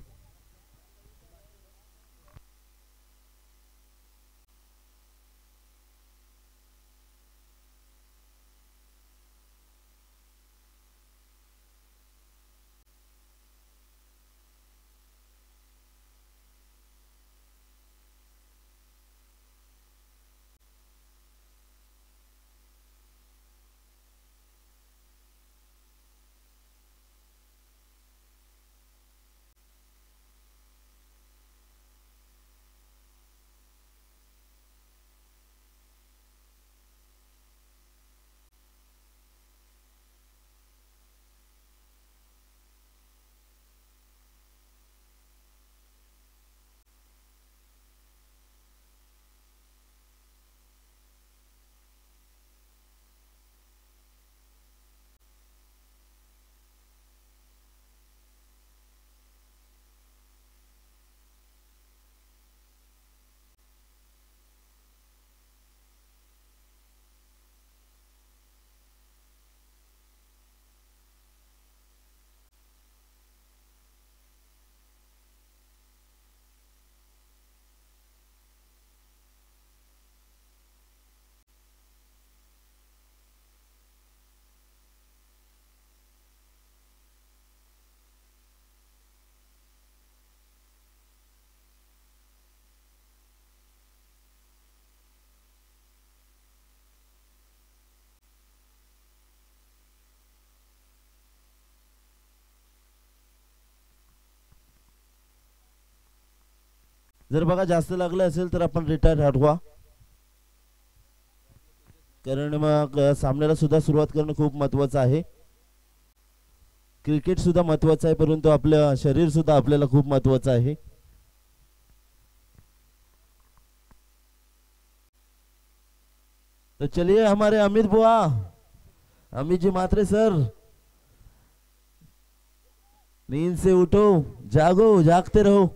जर बघा जास्त लागलं असेल तर आपण रिटायर हटवा, कारण मग सामन्याला सुद्धा सुरुवात करणं खूप महत्वाचं आहे। क्रिकेट सुद्धा महत्वाचं आहे, परंतु आपलं शरीर सुद्धा आपल्याला खूप महत्वाचं आहे। तो चलिए हमारे अमित बुआ, अमित जी मात्रे सर, नींद से उठो, जागो, जागते रहो।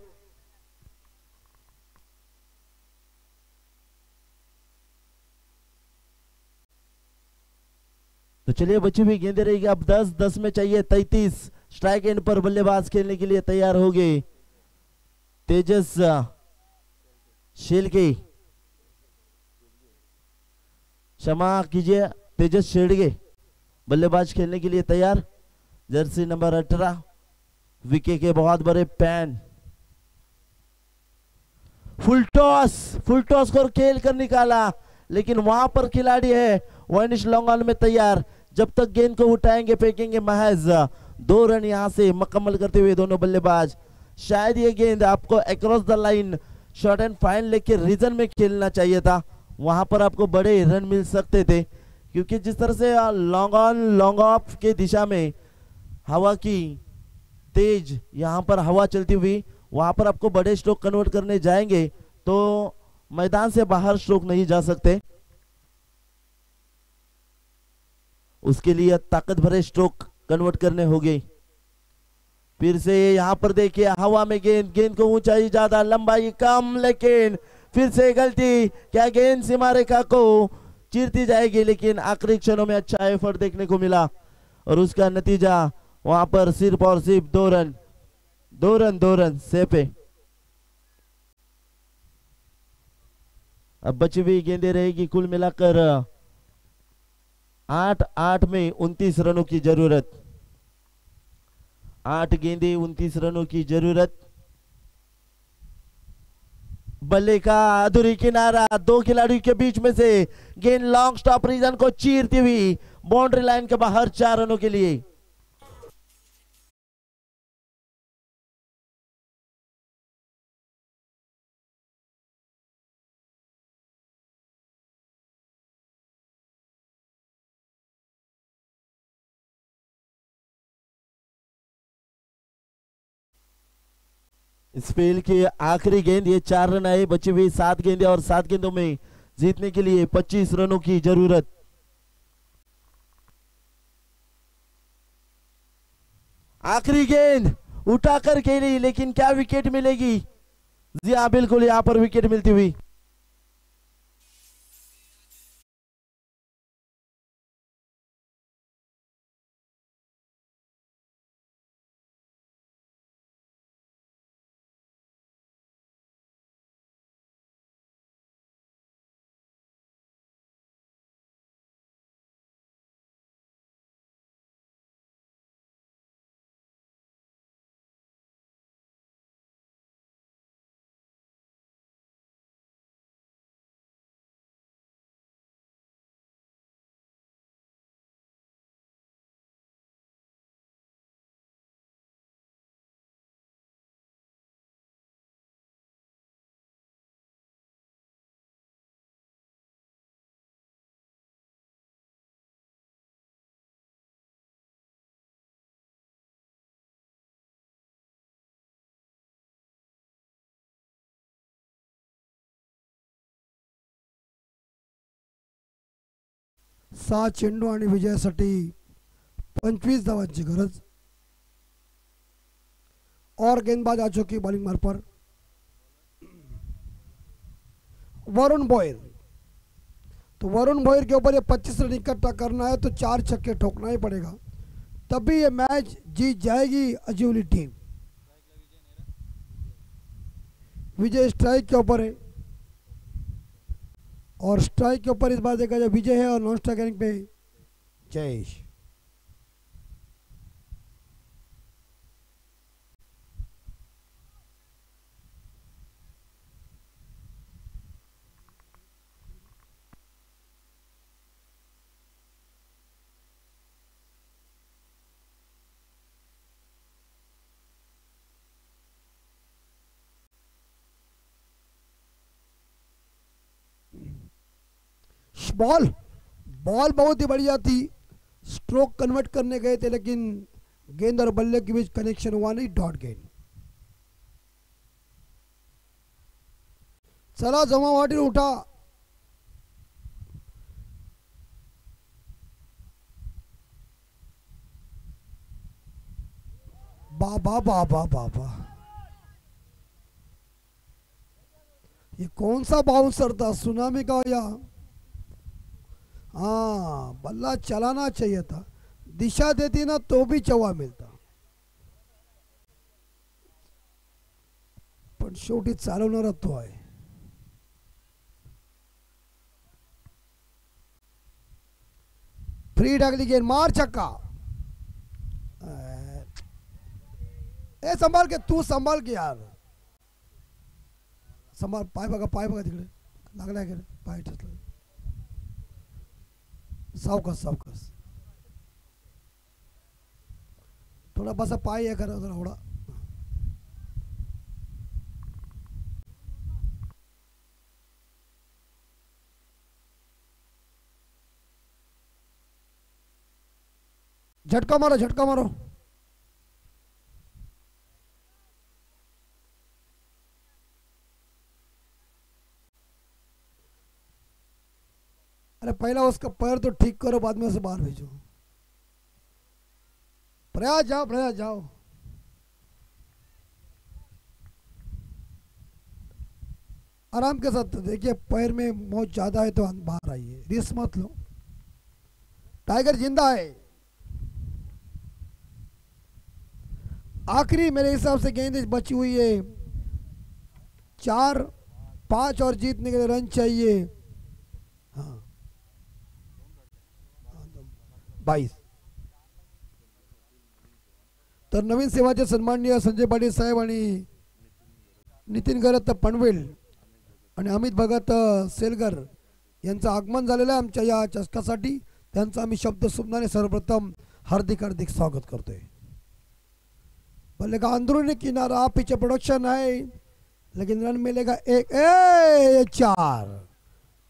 तो चलिए बच्चे भी गेंदे रहेगी अब 10-10 में चाहिए 33। स्ट्राइक एंड पर बल्लेबाज खेलने के लिए तैयार हो गए तेजस शेलके, क्षमा कीजिए तेजस शेड़गे बल्लेबाज खेलने के लिए तैयार। जर्सी नंबर 18, विके के बहुत बड़े पैन। फुल टॉस कर खेल कर निकाला, लेकिन वहां पर खिलाड़ी है वनिश लॉन्ग ऑन में तैयार। जब तक गेंद को उठाएंगे फेंकेंगे महज 2 रन यहां से मुकम्मल करते हुए दोनों बल्लेबाज। शायद ये गेंद आपको across the line short and fine लेके रीजन में खेलना चाहिए था, वहां पर आपको बड़े रन मिल सकते थे, क्योंकि जिस तरह से लॉन्ग ऑन लॉन्ग ऑफ के दिशा में हवा की तेज यहां पर हवा चलती हुई, वहां पर आपको बड़े स्ट्रोक कन्वर्ट करने जाएंगे तो मैदान से बाहर स्ट्रोक नहीं जा सकते। उसके लिए ताकत भरे स्ट्रोक कन्वर्ट करने होंगे। फिर से यहां पर देखिए हवा में गेंद को ऊंचाई ज्यादा लंबाई कम, लेकिन फिर से गलती। क्या गेंद सीमा रेखा को चीरती जाएगी, लेकिन आखिरी क्षणों में अच्छा एफर्ट देखने को मिला और उसका नतीजा वहां पर सिर्फ और सिर्फ 2 रन सेफ है। अब बची हुई गेंदें रहेगी कुल मिलाकर 8 में 29 रनों की जरूरत। 8 गेंदे 29 रनों की जरूरत। बल्ले का अधूरी किनारा, 2 खिलाड़ियों के बीच में से गेंद लॉन्ग स्टॉप रीजन को चीरती हुई बाउंड्री लाइन के बाहर 4 रनों के लिए। स्पेल की आखिरी गेंद, ये 4 रन आए, बची हुई 7 गेंदें और 7 गेंदों में जीतने के लिए 25 रनों की जरूरत। आखिरी गेंद उठाकर खेली, लेकिन क्या विकेट मिलेगी? जी हाँ बिल्कुल, यहां पर विकेट मिलती हुई। सहा चेंडू आणि विजयासाठी 25 धावांची गरज। और गेंदबाज आ चुकी बॉलिंग मार पर वरुण भोयर। तो वरुण भोयर के ऊपर ये 25 रन इकट्ठा करना है तो 4 छक्के ठोकना ही पड़ेगा, तभी ये मैच जीत जाएगी अजूली टीम। विजय स्ट्राइक के ऊपर है और स्ट्राइक के ऊपर इस बार देखा जाए विजय है और नॉन स्ट्राइक रैंक पे जयेश। बॉल बहुत ही बढ़िया थी, स्ट्रोक कन्वर्ट करने गए थे लेकिन गेंद और बल्ले के बीच कनेक्शन हुआ नहीं, डॉट गेंद। चला जमावाटी उठा, बाबा बाबा बाबा, ये कौन सा बाउंसर था, सुनामी का या? हाँ, बल्ला चलाना चाहिए था, दिशा देती ना तो भी चौवा मिळता, पण शेवटी चालवणारा तो आहे. फ्री टाकली गेंद, मार छक्का. ए संभाल के, तू संभाल के यार, संभाल. पाय बघा तिकडे लागलाय का पाय ठसला. सावकाश सावकाश, थोड़ा बसा पाय हे करा जरा थोडा. झटका मारो झटका मारो. अरे पहला उसका पैर तो ठीक करो, बाद में उसे बाहर भेजो. प्रयास जाओ, प्रयास जाओ. आराम के साथ देखिए, पैर में मोच ज्यादा है तो बाहर आइए, रिस्क मत लो. टाइगर जिंदा है. आखिरी मेरे हिसाब से गेंद बची हुई है, 4-5 और जीतने के लिए रन चाहिए. हाँ 22. तर नवीन सेवाचे सन्माननीय संजय पाटील साहेब आणि नितीन गरत पनवेल आणि अमित भगत सेलगर यांचं आगमन झालेलं आहे आमच्या या चषकासाठी. त्यांचं आम्ही शब्द सुमनाने सर्वप्रथम हार्दिक हार्दिक स्वागत करतोय. बल्ले का अंदरूनी किनारा, पीछे प्रोडक्शन है, लेकिन रन मिलेगा 4.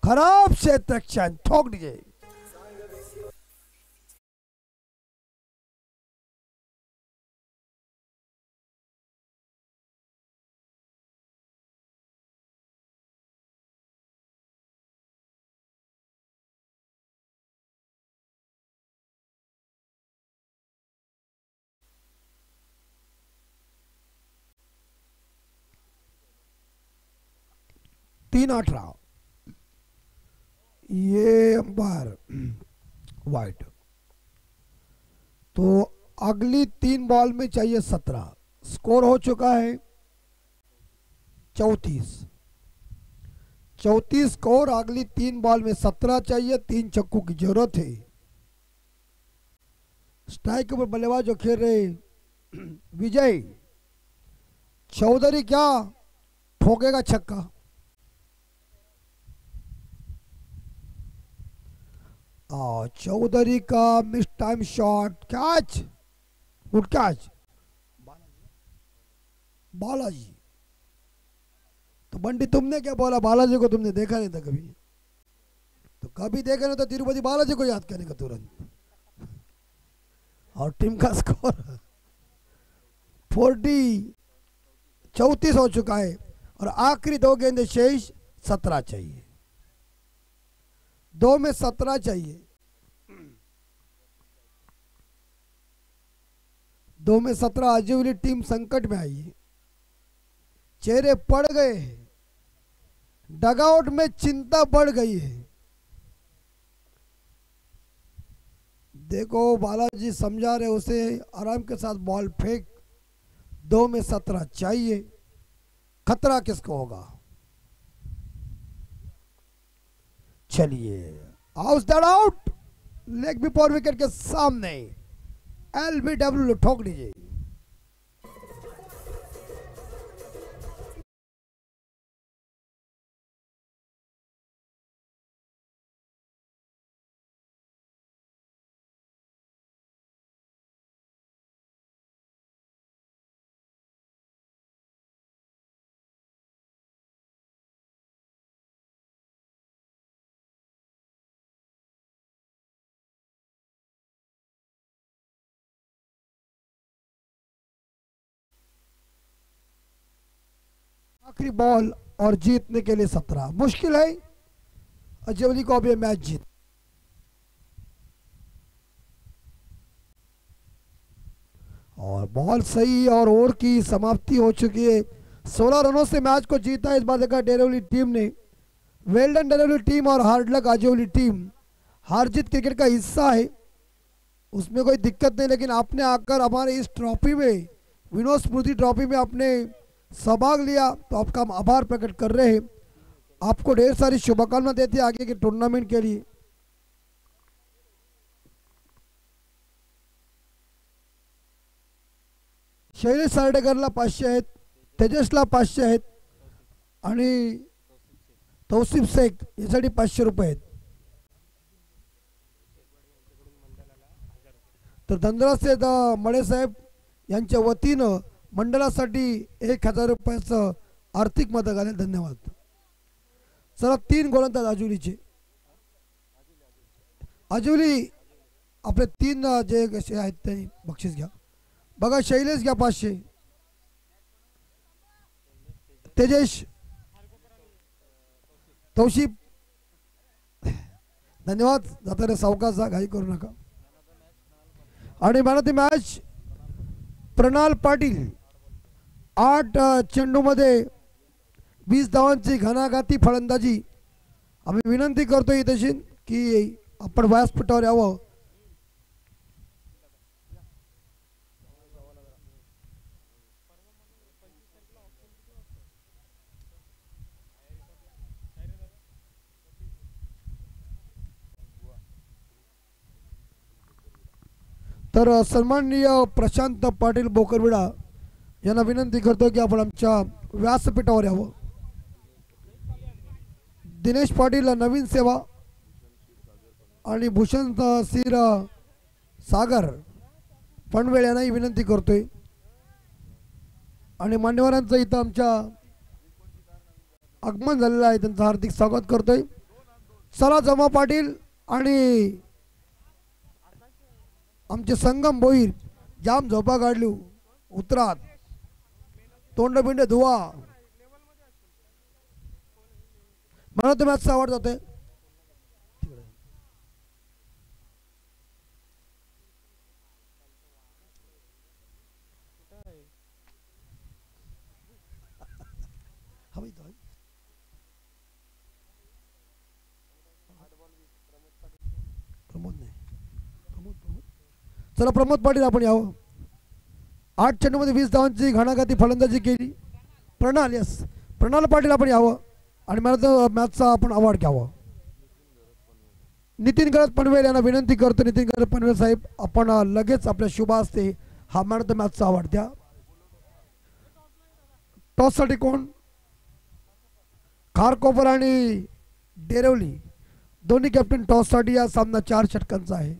खराब क्षेत्रक्षण, ठोक दीजिए. तीन 18. ये अंपायर वाइट. तो अगली 3 बॉल में चाहिए 17. स्कोर हो चुका है 34. 34 स्कोर. अगली 3 बॉल में 17 चाहिए. 3 छक्कों की जरूरत है. स्ट्राइक के ऊपर बल्लेबाज जो खेल रहे विजय चौधरी, क्या ठोकेगा छक्का. चौधरी का miss time shot, catch, good catch. Balaji. तो बंटी तुमने क्या बोला, बालाजी को तुमने देखा नहीं था कभी? तो कभी देखा नहीं तो तिरुपति बालाजी को याद करने का तुरंत. और टीम का स्कोर 34 हो चुका है और आखिरी 2 गेंदें शेष. 17 चाहिए, 2 में 17 चाहिए. 2 में 17. अजीवली टीम संकट में आई है, चेहरे पड़ गए हैं, डगआउट में चिंता बढ़ गई है. देखो बालाजी समझा रहे उसे, आराम के साथ बॉल फेंक. 2 में 17 चाहिए. खतरा किसको होगा? चलिए, house that out, leg before wicket के सामने LBW ठोक दीजिए. आखिरी बॉल और जीतने के लिए 17. मुश्किल है अजवली को अब ये मैच जीत. और बॉल सही और ओवर की समाप्ति हो चुकी है। 16 रनों से मैच को जीता इस बार देखा डेरोली टीम ने। वेल डन डेरोली टीम और हार्ड लक आजोली टीम। हार जीत क्रिकेट का हिस्सा है, उसमें कोई दिक्कत नहीं, लेकिन आपने आकर हमारे इस ट्रॉफी में, विनोद स्मृति ट्रॉफी में आपने सहभाग लिया तो आपका हम आभार प्रकट कर रहे हैं। आपको ढेर सारी शुभकामना देते हैं आगे के टूर्नामेंट के लिए। शैलेश सार्डेकरला 500 आहेत, तेजसला 500 आहेत आणि तौसिफ शेख यासाठी 500 रुपये आहेत। तर धनराज मळे साहेब यांच्या वतीनं मंडळासाठी 1000 रुपयाचं आर्थिक मदत आले, धन्यवाद। चला 3 गोलंदाज आजुलीचे। आजुली आपले 3 जे कसे आहेत ते बक्षीस घ्या बघा। शैलेश घ्या 500, तेजेश, तौशिफ, धन्यवाद। जाता रे सावकाश जा, घाई करू नका। आणि man of the match Pranal Patil. 8 चेंडूमध्ये 20 धावांची घणाघाती फलंदाजी। आम्ही विनंती करतोय तशी की आपण व्यासपीठावर यावं। तर सन्माननीय प्रशांत पाटील बोकरविडा यांना विनंती करतो की आपण आमच्या व्यासपीठावर यावं। दिनेश पाटील नवीन सेवा आणि भूषण सिर सागर पनवेल यांनाही विनंती करतोय आणि मान्यवरांचं इथं आमच्या आगमन झालेलं आहे, त्यांचं हार्दिक स्वागत करतोय। चला जमा पाटील आणि आमचे संगम भोईर जाम झोपा काढली, उतरात तोंड बिंड धुवा। मला तर मॅच आवडत होते। चला प्रमोद पाटील आपण यावं। 8 चेंडूमध्ये 20 धावांची घणाघाती फलंदाजी केली प्रणाल, यस प्रणाल पाटील आपण यावं आणि मॅचचा आपण अवॉर्ड घ्यावं। नितीन गरज पनवेल यांना विनंती करतो, नितीन गरज पनवेल साहेब आपण लगेच आपल्या शुभ हस्ते हा मॅन ऑफ द मॅचचा अवॉर्ड द्या। टॉससाठी कोण? खारकोपर आणि डेरवली दोन्ही कॅप्टन टॉससाठी। या सामना 4 षटकांचा आहे।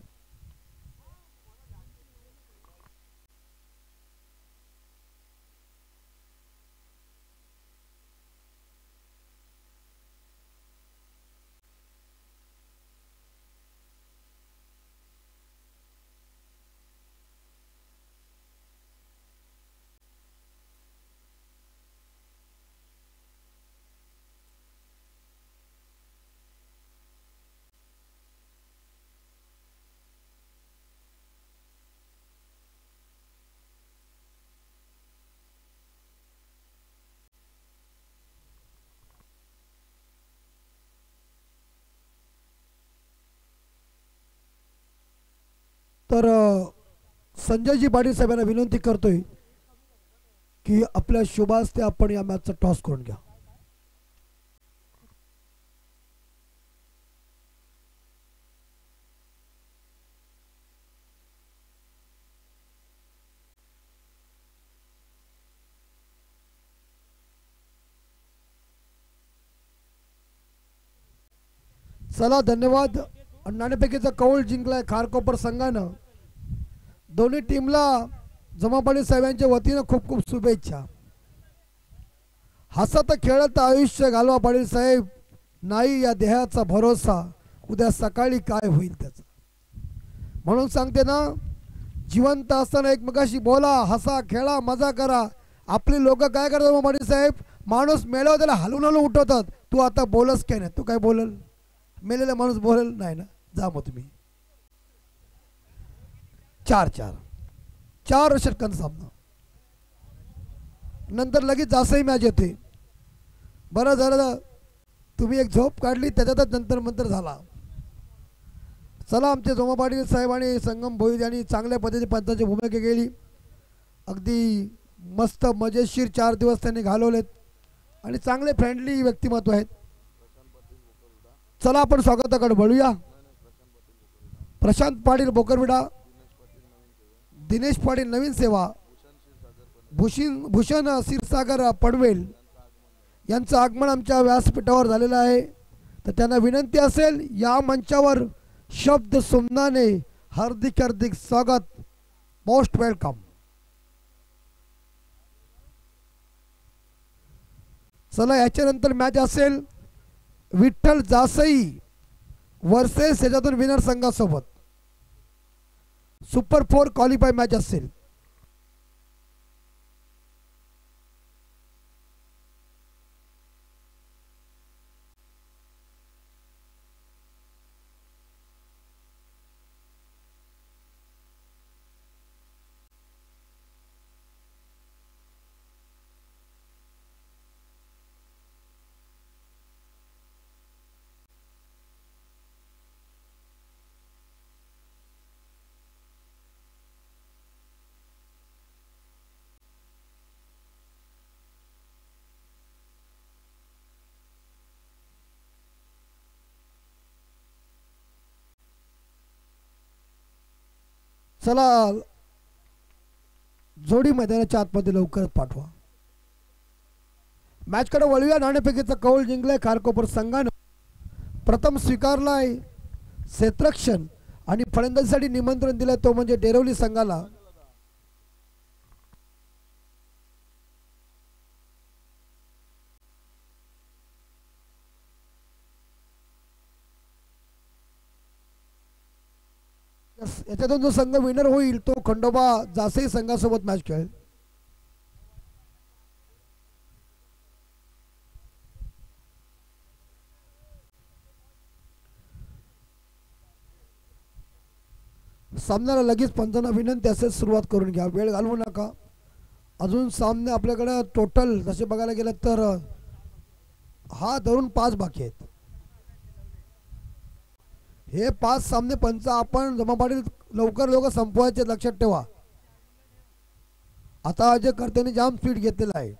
तर संजयजी पाटील साहेबांना विनंती करतोय की आपल्या शुभ हस्ते आपण या मॅचचा टॉस करून घ्या। चला धन्यवाद। नाणेफेकीचा कौल जिंकलाय खारकोपर संघानं। दोन्ही टीमला जमा पाटील साहेबांच्या वतीनं खूप खूप शुभेच्छा। हसत खेळत आयुष्य घालवा पाटील साहेब, नाही या देहाचा भरोसा, उद्या सकाळी काय होईल त्याचा। म्हणून सांगते ना, जिवंत असताना एकमेकाशी बोला, हसा, खेळा, मजा करा। आपली लोक काय करतात जमा पाटील साहेब, माणूस मेल्यावर त्याला हलवून हलवून उठवतात। तू आता बोलस काय नाही, तू काय बोलल? मेलेला माणूस बोलल नाही ना। जा मग तुम्ही 4-4 4 षटकांचा सामना. नंतर लगेच जास्तही मॅच येते. बरं झालं तुम्ही एक झोप काढली त्याच्यातच नंतर झाला. चला आमचे जोमा पाटील साहेब आणि संगम भोईर यांनी चांगल्या पद्धतीने पंचाची भूमिका केली. अगदी मस्त मजेशीर 4 दिवस त्यांनी घालवलेत आणि चांगले फ्रेंडली व्यक्तिमत्व आहेत. चला आपण स्वागताकडे वळूया. प्रशांत पाटील बोकरविडा, दिनेश पाटील नवीन सेवा, भूषण क्षीरसागर पनवेल यांचं आगमन आमच्या व्यासपीठावर झालेलं आहे. तर त्यांना विनंती असेल या मंचावर शब्द सुमनाने हार्दिक हार्दिक स्वागत, मोस्ट वेलकम. चला याच्यानंतर मॅच असेल विठ्ठल जासई वर्सेस याच्यातून विनर संघासोबत सुपर 4 क्वालिफाय मॅच असेल. चला जोडी मैदानाच्या आतमध्ये लवकरच पाठवा. मॅचकडे वळूया. नाणेफेकीचा कौल जिंकलाय खारकोपर संघानं. प्रथम स्वीकारलाय क्षेत्ररक्षण आणि फलंदाजीसाठी निमंत्रण दिलंय तो म्हणजे डेरवली संघाला. याच्यातून जो संघ विनर होईल तो खंडोबा जासई संघासोबत मॅच खेळेल. सामन्याला लगेच पंचांना विनंती असेल सुरुवात करून घ्या, वेळ घालवू नका. अजून सामने आपल्याकडे टोटल जसे बघायला गेलं तर हा धरून 5 बाकी आहेत. हे 5 सामने पंच आपण जमा पाटील लवकर संपवायचे लक्षात ठेवा. आता अजय कर्त्यांनी जाम स्पीड घेतलेला आहे.